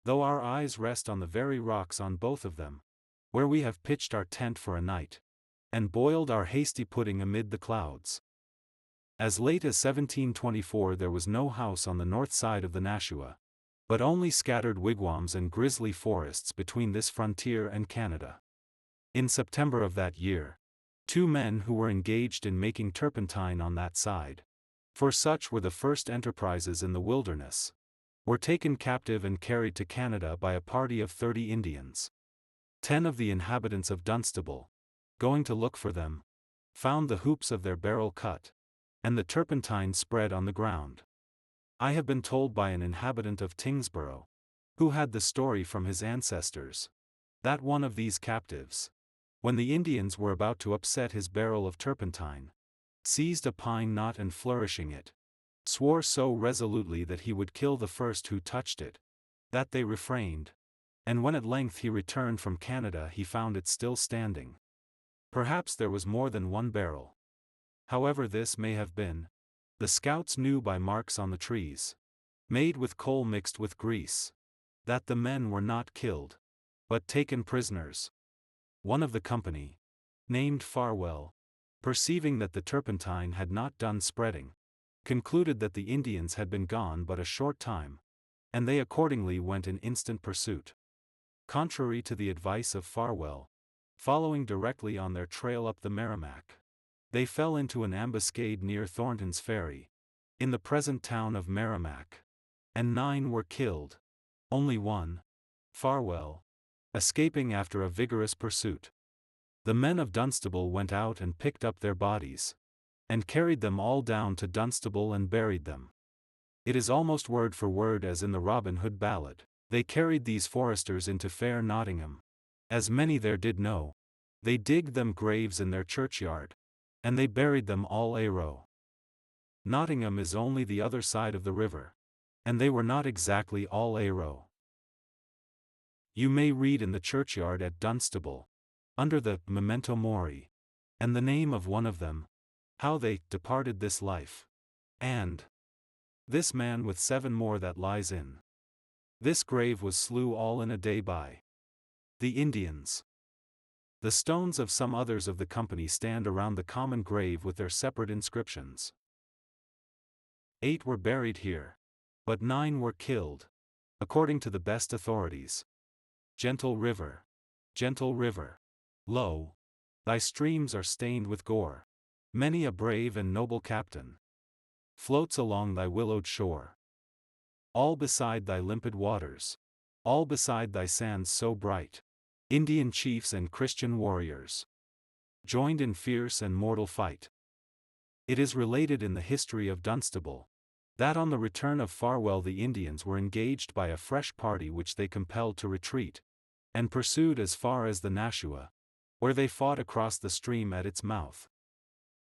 though our eyes rest on the very rocks on both of them, where we have pitched our tent for a night, and boiled our hasty pudding amid the clouds. As late as 1724 there was no house on the north side of the Nashua, but only scattered wigwams and grizzly forests between this frontier and Canada. In September of that year, 2 men who were engaged in making turpentine on that side, for such were the first enterprises in the wilderness, were taken captive and carried to Canada by a party of 30 Indians. 10 of the inhabitants of Dunstable, going to look for them, found the hoops of their barrel cut, and the turpentine spread on the ground. I have been told by an inhabitant of Tingsboro, who had the story from his ancestors, that one of these captives, when the Indians were about to upset his barrel of turpentine, seized a pine knot and flourishing it, swore so resolutely that he would kill the first who touched it, that they refrained, and when at length he returned from Canada he found it still standing. Perhaps there was more than one barrel. However this may have been, the scouts knew by marks on the trees, made with coal mixed with grease, that the men were not killed, but taken prisoners. One of the company, named Farwell, perceiving that the turpentine had not done spreading, concluded that the Indians had been gone but a short time, and they accordingly went in instant pursuit. Contrary to the advice of Farwell, following directly on their trail up the Merrimack, they fell into an ambuscade near Thornton's Ferry, in the present town of Merrimack, and 9 were killed, only one, Farwell, escaping after a vigorous pursuit. The men of Dunstable went out and picked up their bodies, and carried them all down to Dunstable and buried them. It is almost word for word as in the Robin Hood ballad. They carried these foresters into fair Nottingham, as many there did know. They digged them graves in their churchyard, and they buried them all a row. Nottingham is only the other side of the river, and they were not exactly all a row. You may read in the churchyard at Dunstable, under the memento mori, and the name of one of them, how they departed this life, and this man with 7 more that lies in this grave was slew all in a day by the Indians. The stones of some others of the company stand around the common grave with their separate inscriptions. 8 were buried here, but 9 were killed, according to the best authorities. Gentle river, lo, thy streams are stained with gore. Many a brave and noble captain floats along thy willowed shore. All beside thy limpid waters, all beside thy sands so bright, Indian chiefs and Christian warriors joined in fierce and mortal fight. It is related in the history of Dunstable that on the return of Farwell the Indians were engaged by a fresh party which they compelled to retreat, and pursued as far as the Nashua, where they fought across the stream at its mouth.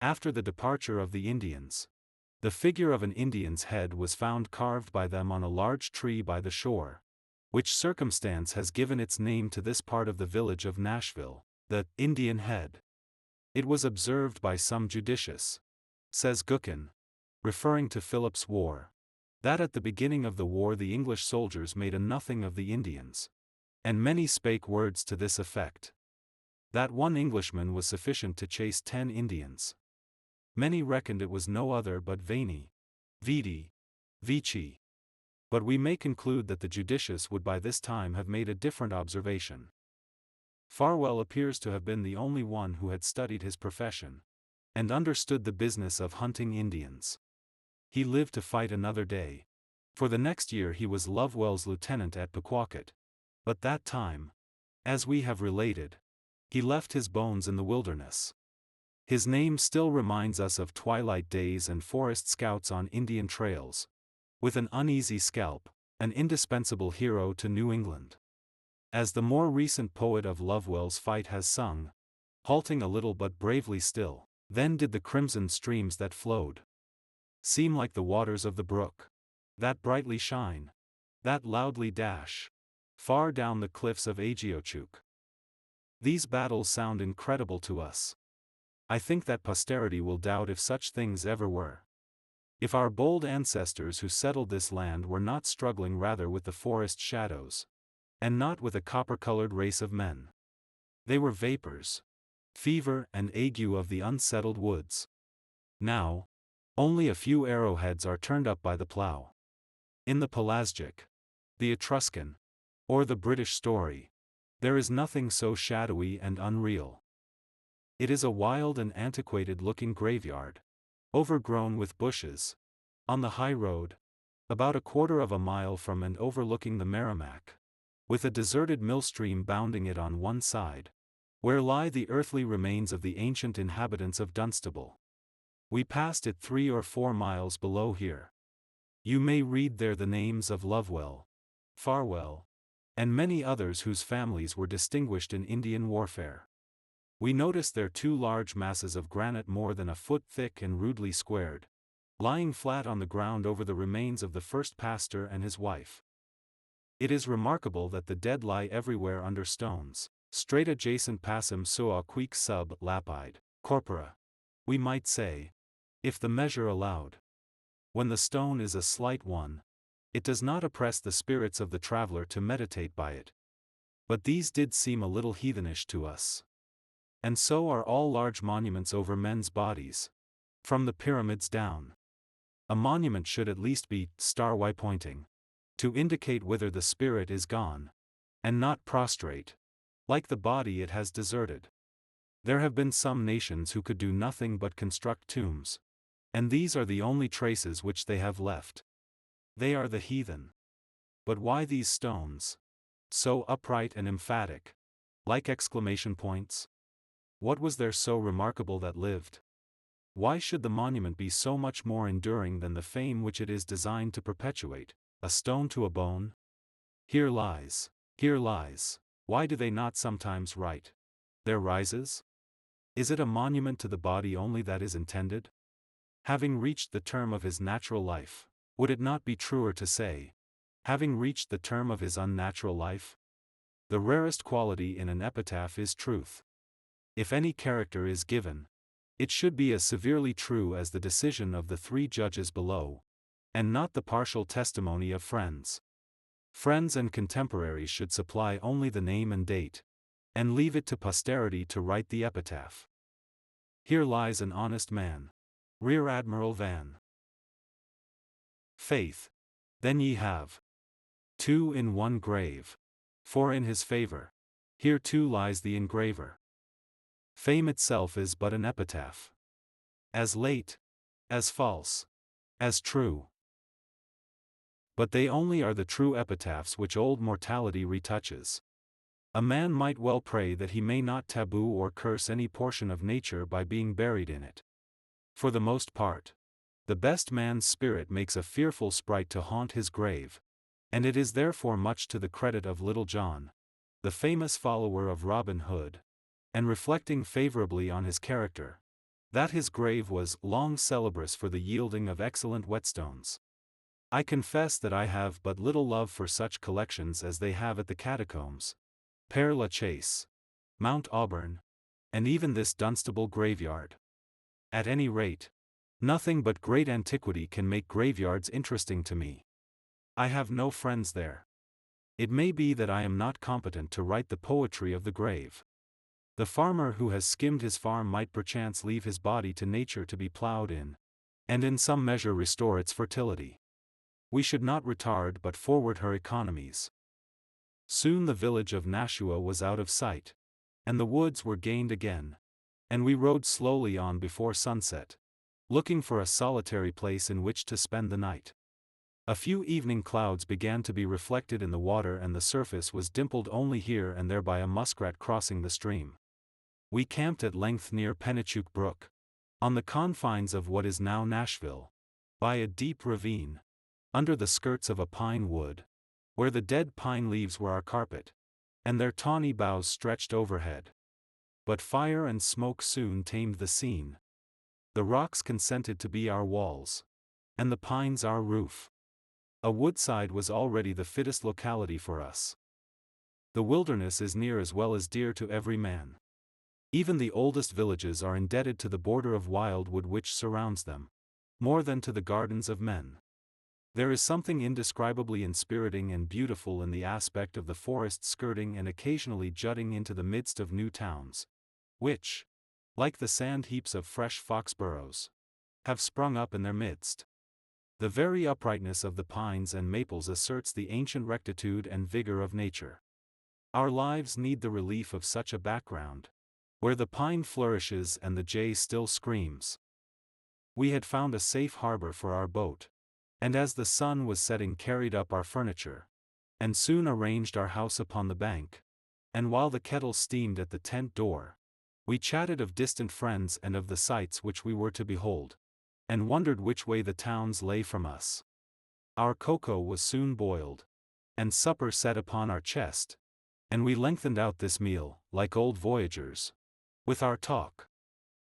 After the departure of the Indians, the figure of an Indian's head was found carved by them on a large tree by the shore, which circumstance has given its name to this part of the village of Nashville, the Indian Head. It was observed by some judicious, says Gookin, referring to Philip's War, that at the beginning of the war the English soldiers made a nothing of the Indians, and many spake words to this effect, that one Englishman was sufficient to chase 10 Indians. Many reckoned it was no other but Veni, Vidi, Vici. But we may conclude that the judicious would by this time have made a different observation. Farwell appears to have been the only one who had studied his profession, and understood the business of hunting Indians. He lived to fight another day. For the next year he was Lovewell's lieutenant at Pequawket, but that time, as we have related, he left his bones in the wilderness. His name still reminds us of twilight days and forest scouts on Indian trails, with an uneasy scalp, an indispensable hero to New England. As the more recent poet of Lovewell's fight has sung, halting a little but bravely still, then did the crimson streams that flowed seem like the waters of the brook, that brightly shine, that loudly dash, far down the cliffs of Agiochook. These battles sound incredible to us. I think that posterity will doubt if such things ever were. If our bold ancestors who settled this land were not struggling rather with the forest shadows, and not with a copper-colored race of men. They were vapors, fever and ague of the unsettled woods. Now, only a few arrowheads are turned up by the plow. In the Pelasgic, the Etruscan, or the British story, there is nothing so shadowy and unreal. It is a wild and antiquated-looking graveyard, overgrown with bushes, on the high road, about a quarter of a mile from and overlooking the Merrimack, with a deserted millstream bounding it on one side, where lie the earthly remains of the ancient inhabitants of Dunstable. We passed it 3 or 4 miles below here. You may read there the names of Lovewell, Farwell, and many others whose families were distinguished in Indian warfare. We noticed there 2 large masses of granite more than a foot thick and rudely squared, lying flat on the ground over the remains of the first pastor and his wife. It is remarkable that the dead lie everywhere under stones, straight adjacent passum sua quique sub lapide corpora, we might say, if the measure allowed. When the stone is a slight one, it does not oppress the spirits of the traveler to meditate by it. But these did seem a little heathenish to us. And so are all large monuments over men's bodies, from the pyramids down. A monument should at least be star-wise pointing, to indicate whither the spirit is gone, and not prostrate, like the body it has deserted. There have been some nations who could do nothing but construct tombs, and these are the only traces which they have left. They are the heathen. But why these stones? So upright and emphatic, like exclamation points? What was there so remarkable that lived? Why should the monument be so much more enduring than the fame which it is designed to perpetuate, a stone to a bone? Here lies. Why do they not sometimes write, there rises? Is it a monument to the body only that is intended? Having reached the term of his natural life, would it not be truer to say, having reached the term of his unnatural life? The rarest quality in an epitaph is truth. If any character is given, it should be as severely true as the decision of the 3 judges below, and not the partial testimony of friends. Friends and contemporaries should supply only the name and date, and leave it to posterity to write the epitaph. Here lies an honest man. Rear Admiral Van. Faith. Then ye have 2 in one grave, 4 in his favor. Here too lies the engraver. Fame itself is but an epitaph. As late, as false, as true. But they only are the true epitaphs which old mortality retouches. A man might well pray that he may not taboo or curse any portion of nature by being buried in it. For the most part, the best man's spirit makes a fearful sprite to haunt his grave, and it is therefore much to the credit of Little John, the famous follower of Robin Hood, and reflecting favorably on his character, that his grave was long celebrous for the yielding of excellent whetstones. I confess that I have but little love for such collections as they have at the catacombs, Père Lachaise, Mount Auburn, and even this Dunstable graveyard. At any rate, nothing but great antiquity can make graveyards interesting to me. I have no friends there. It may be that I am not competent to write the poetry of the grave. The farmer who has skimmed his farm might perchance leave his body to nature to be plowed in, and in some measure restore its fertility. We should not retard but forward her economies. Soon the village of Nashua was out of sight, and the woods were gained again, and we rode slowly on before sunset, looking for a solitary place in which to spend the night. A few evening clouds began to be reflected in the water and the surface was dimpled only here and there by a muskrat crossing the stream. We camped at length near Pennachuck Brook, on the confines of what is now Nashville, by a deep ravine, under the skirts of a pine wood, where the dead pine leaves were our carpet, and their tawny boughs stretched overhead. But fire and smoke soon tamed the scene. The rocks consented to be our walls, and the pines our roof. A woodside was already the fittest locality for us. The wilderness is near as well as dear to every man. Even the oldest villages are indebted to the border of wildwood which surrounds them. more than to the gardens of men. There is something indescribably inspiriting and beautiful in the aspect of the forest skirting and occasionally jutting into the midst of new towns, which, like the sand heaps of fresh foxburrows, have sprung up in their midst. The very uprightness of the pines and maples asserts the ancient rectitude and vigor of nature. Our lives need the relief of such a background, where the pine flourishes and the jay still screams. We had found a safe harbor for our boat, and as the sun was setting carried up our furniture, and soon arranged our house upon the bank, and while the kettle steamed at the tent door, we chatted of distant friends and of the sights which we were to behold, and wondered which way the towns lay from us. Our cocoa was soon boiled, and supper set upon our chest, and we lengthened out this meal, like old voyagers, with our talk.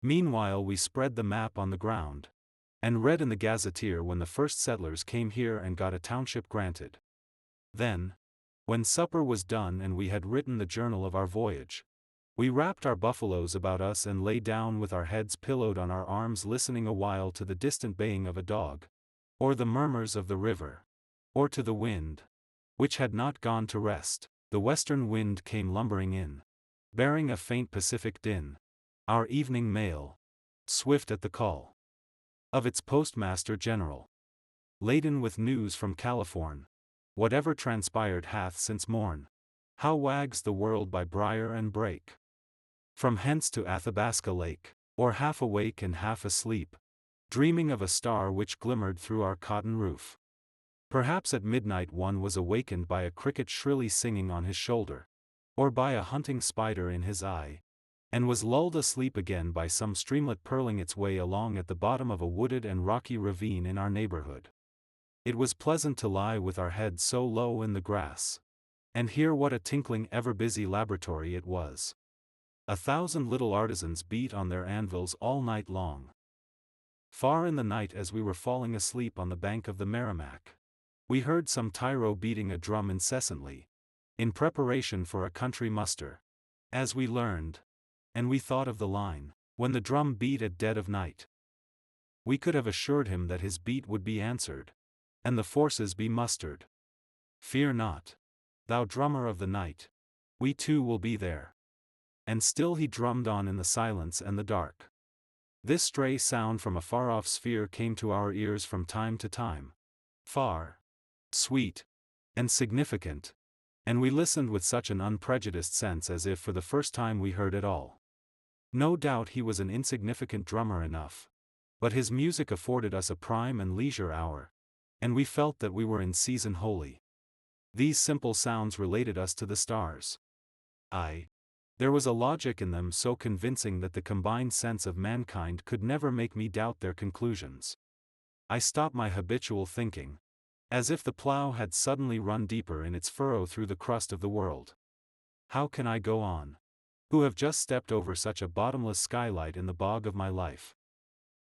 Meanwhile we spread the map on the ground, and read in the gazetteer when the first settlers came here and got a township granted. Then, when supper was done and we had written the journal of our voyage, we wrapped our buffaloes about us and lay down with our heads pillowed on our arms, listening a while to the distant baying of a dog, or the murmurs of the river, or to the wind, which had not gone to rest. The western wind came lumbering in, bearing a faint Pacific din, our evening mail, swift at the call of its postmaster general, laden with news from California. Whatever transpired hath since morn. How wags the world by briar and brake? From hence to Athabasca Lake, or half awake and half asleep, dreaming of a star which glimmered through our cotton roof. Perhaps at midnight one was awakened by a cricket shrilly singing on his shoulder, or by a hunting spider in his eye, and was lulled asleep again by some streamlet purling its way along at the bottom of a wooded and rocky ravine in our neighborhood. It was pleasant to lie with our heads so low in the grass, and hear what a tinkling ever-busy laboratory it was. 1,000 little artisans beat on their anvils all night long. Far in the night, as we were falling asleep on the bank of the Merrimack, we heard some tyro beating a drum incessantly, in preparation for a country muster, as we learned, and we thought of the line, when the drum beat at dead of night. We could have assured him that his beat would be answered, and the forces be mustered. Fear not, thou drummer of the night, we too will be there. And still he drummed on in the silence and the dark. This stray sound from a far-off sphere came to our ears from time to time, far, sweet, and significant, and we listened with such an unprejudiced sense as if for the first time we heard it all. No doubt he was an insignificant drummer enough, but his music afforded us a prime and leisure hour, and we felt that we were in season wholly. These simple sounds related us to the stars. There was a logic in them so convincing that the combined sense of mankind could never make me doubt their conclusions. I stopped my habitual thinking, as if the plough had suddenly run deeper in its furrow through the crust of the world. How can I go on, who have just stepped over such a bottomless skylight in the bog of my life?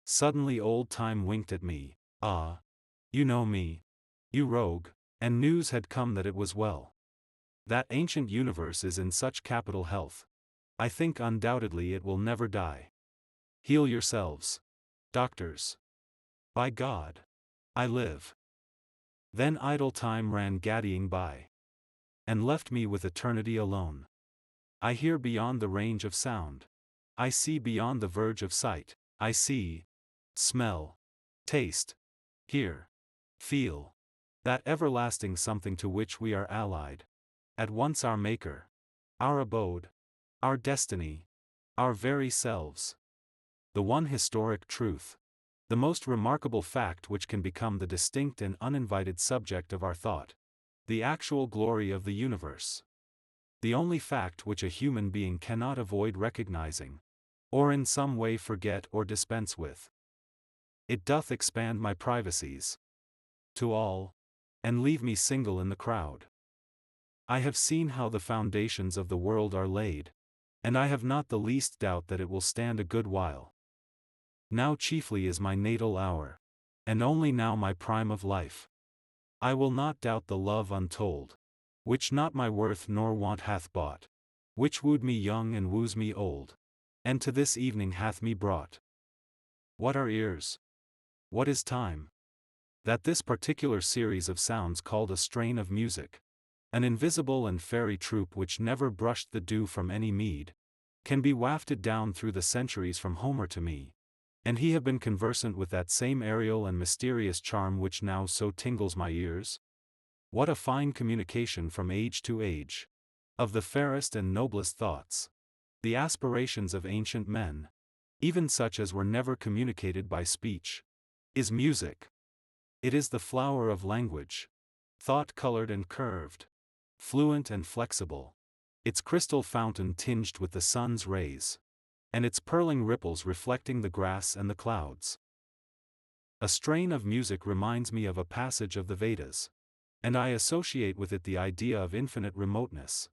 Suddenly old time winked at me. Ah, you know me, you rogue, and news had come that it was well. That ancient universe is in such capital health. I think undoubtedly it will never die. Heal yourselves, doctors. By God, I live. Then idle time ran gaddying by, and left me with eternity alone. I hear beyond the range of sound. I see beyond the verge of sight. I see, smell, taste, hear, feel, that everlasting something to which we are allied, at once our maker, our abode, our destiny, our very selves. The one historic truth, the most remarkable fact which can become the distinct and uninvited subject of our thought, the actual glory of the universe. The only fact which a human being cannot avoid recognizing, or in some way forget or dispense with. It doth expand my privacies to all, and leave me single in the crowd. I have seen how the foundations of the world are laid, and I have not the least doubt that it will stand a good while. Now chiefly is my natal hour, and only now my prime of life. I will not doubt the love untold, which not my worth nor want hath bought, which wooed me young and woos me old, and to this evening hath me brought. What are ears? What is time? That this particular series of sounds called a strain of music, an invisible and fairy troop which never brushed the dew from any mead, can be wafted down through the centuries from Homer to me, and he have been conversant with that same aerial and mysterious charm which now so tingles my ears? What a fine communication from age to age, of the fairest and noblest thoughts, the aspirations of ancient men, even such as were never communicated by speech, is music. It is the flower of language, thought-colored and curved, fluent and flexible, its crystal fountain tinged with the sun's rays, and its purling ripples reflecting the grass and the clouds. A strain of music reminds me of a passage of the Vedas, and I associate with it the idea of infinite remoteness,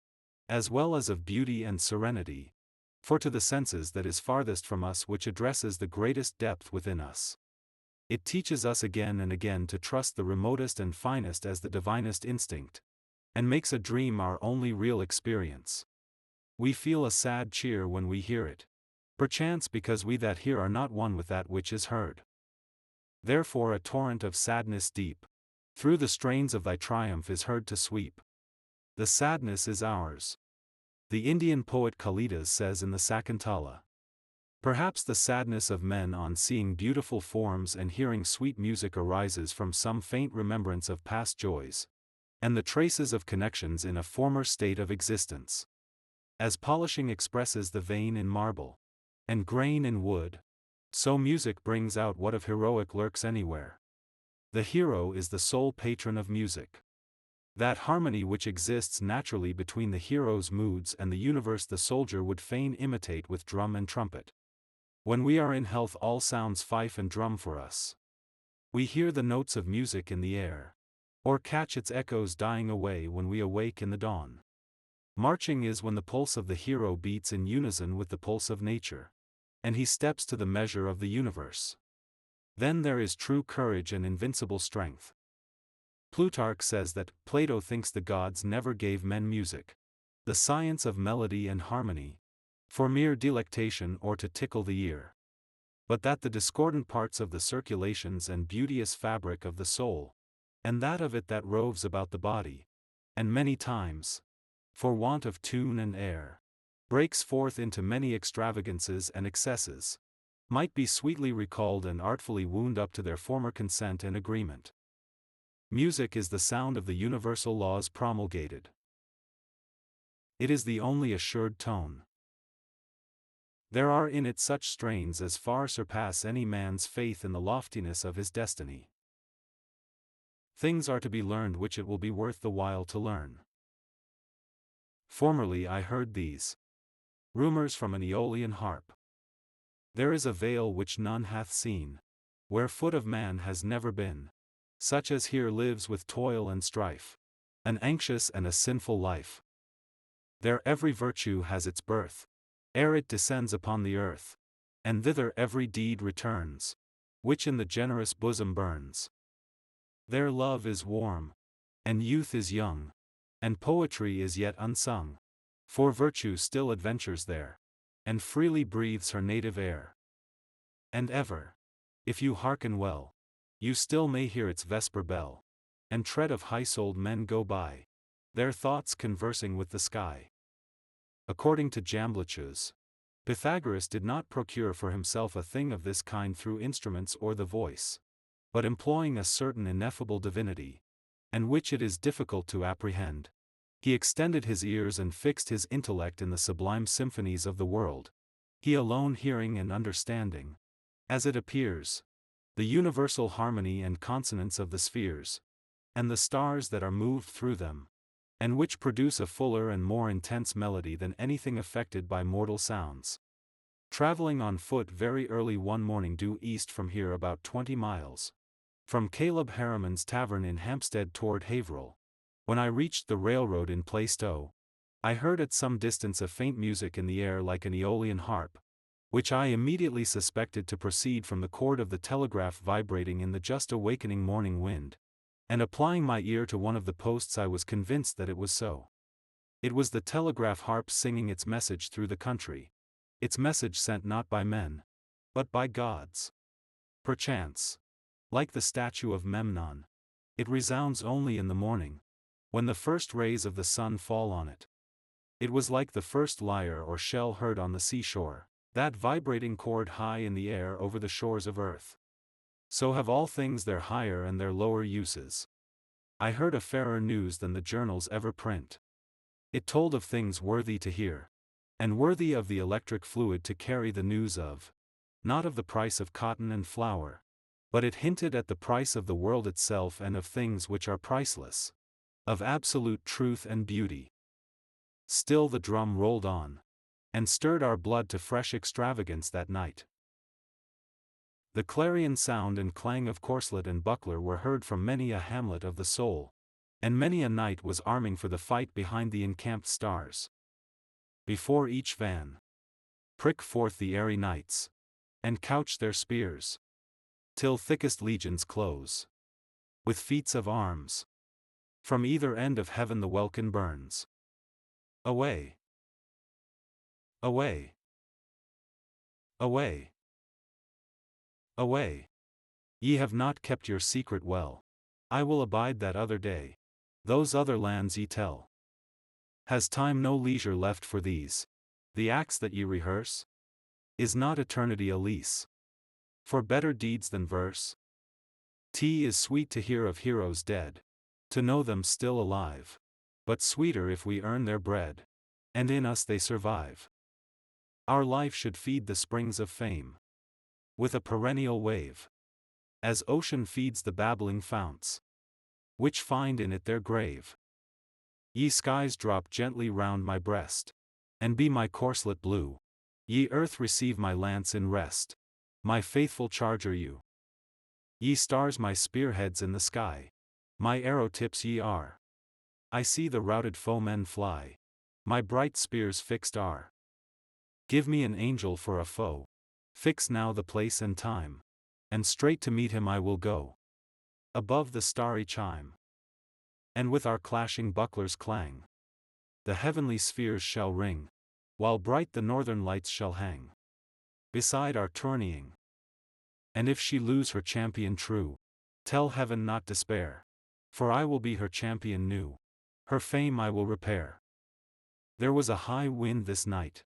as well as of beauty and serenity, for to the senses that is farthest from us which addresses the greatest depth within us. It teaches us again and again to trust the remotest and finest as the divinest instinct, and makes a dream our only real experience. We feel a sad cheer when we hear it, perchance because we that hear are not one with that which is heard. Therefore a torrent of sadness deep, through the strains of thy triumph is heard to sweep. The sadness is ours. The Indian poet Kalidas says in the Sakuntala. Perhaps the sadness of men on seeing beautiful forms and hearing sweet music arises from some faint remembrance of past joys, and the traces of connections in a former state of existence. As polishing expresses the vein in marble, and grain in wood, so music brings out what of heroic lurks anywhere. The hero is the sole patron of music. That harmony which exists naturally between the hero's moods and the universe the soldier would fain imitate with drum and trumpet. When we are in health all sounds fife and drum for us. We hear the notes of music in the air, or catch its echoes dying away when we awake in the dawn. Marching is when the pulse of the hero beats in unison with the pulse of nature, and he steps to the measure of the universe. Then there is true courage and invincible strength. Plutarch says that Plato thinks the gods never gave men music, the science of melody and harmony, for mere delectation or to tickle the ear, but that the discordant parts of the circulations and beauteous fabric of the soul, and that of it that roves about the body, and many times, for want of tune and air, breaks forth into many extravagances and excesses, might be sweetly recalled and artfully wound up to their former consent and agreement. Music is the sound of the universal laws promulgated. It is the only assured tone. There are in it such strains as far surpass any man's faith in the loftiness of his destiny. Things are to be learned which it will be worth the while to learn. Formerly I heard these rumors from an Aeolian harp. There is a vale which none hath seen, where foot of man has never been, such as here lives with toil and strife, an anxious and a sinful life. There every virtue has its birth, ere it descends upon the earth, and thither every deed returns, which in the generous bosom burns. There love is warm, and youth is young, and poetry is yet unsung, for virtue still adventures there, and freely breathes her native air. And ever, if you hearken well, you still may hear its vesper bell, and tread of high-souled men go by, their thoughts conversing with the sky. According to Jamblichus, Pythagoras did not procure for himself a thing of this kind through instruments or the voice, but employing a certain ineffable divinity, and which it is difficult to apprehend, he extended his ears and fixed his intellect in the sublime symphonies of the world, he alone hearing and understanding, as it appears, the universal harmony and consonance of the spheres, and the stars that are moved through them, and which produce a fuller and more intense melody than anything affected by mortal sounds. Traveling on foot very early one morning due east from here about 20 miles, from Caleb Harriman's tavern in Hampstead toward Haverhill, when I reached the railroad in Plaistow, I heard at some distance a faint music in the air like an Aeolian harp, which I immediately suspected to proceed from the cord of the telegraph vibrating in the just awakening morning wind, and applying my ear to one of the posts I was convinced that it was so. It was the telegraph harp singing its message through the country, its message sent not by men, but by gods. Perchance, Like the statue of Memnon, it resounds only in the morning, when the first rays of the sun fall on it. It was like the first lyre or shell heard on the seashore, that vibrating chord high in the air over the shores of earth. So have all things their higher and their lower uses. I heard a fairer news than the journals ever print. It told of things worthy to hear, and worthy of the electric fluid to carry the news of, not of the price of cotton and flour, but it hinted at the price of the world itself and of things which are priceless, of absolute truth and beauty. Still the drum rolled on, and stirred our blood to fresh extravagance that night. The clarion sound and clang of corselet and buckler were heard from many a hamlet of the soul, and many a knight was arming for the fight behind the encamped stars. Before each van, prick forth the airy knights, and couch their spears, till thickest legions close, with feats of arms. From either end of heaven the welkin burns. Away! Away! Away! Away! Ye have not kept your secret well. I will abide that other day. Those other lands ye tell. Has time no leisure left for these? The acts that ye rehearse? Is not eternity a lease for better deeds than verse? 'Tis sweet to hear of heroes dead, to know them still alive, but sweeter if we earn their bread, and in us they survive. Our life should feed the springs of fame with a perennial wave, as ocean feeds the babbling founts, which find in it their grave. Ye skies drop gently round my breast, and be my corselet blue. Ye earth receive my lance in rest, my faithful charger you. Ye stars my spearheads in the sky, my arrow tips ye are. I see the routed foemen fly, my bright spears fixed are. Give me an angel for a foe, fix now the place and time, and straight to meet him I will go, above the starry chime. And with our clashing bucklers clang, the heavenly spheres shall ring, while bright the northern lights shall hang beside our tourneying. And if she lose her champion true, tell heaven not despair, for I will be her champion new, her fame I will repair. There was a high wind this night,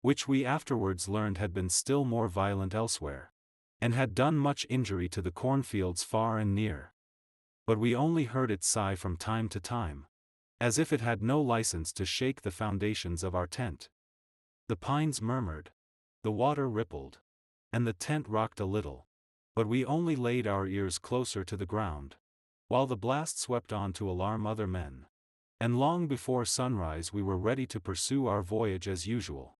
which we afterwards learned had been still more violent elsewhere, and had done much injury to the cornfields far and near. But we only heard it sigh from time to time, as if it had no license to shake the foundations of our tent. The pines murmured, the water rippled, and the tent rocked a little, but we only laid our ears closer to the ground, while the blast swept on to alarm other men, and long before sunrise we were ready to pursue our voyage as usual.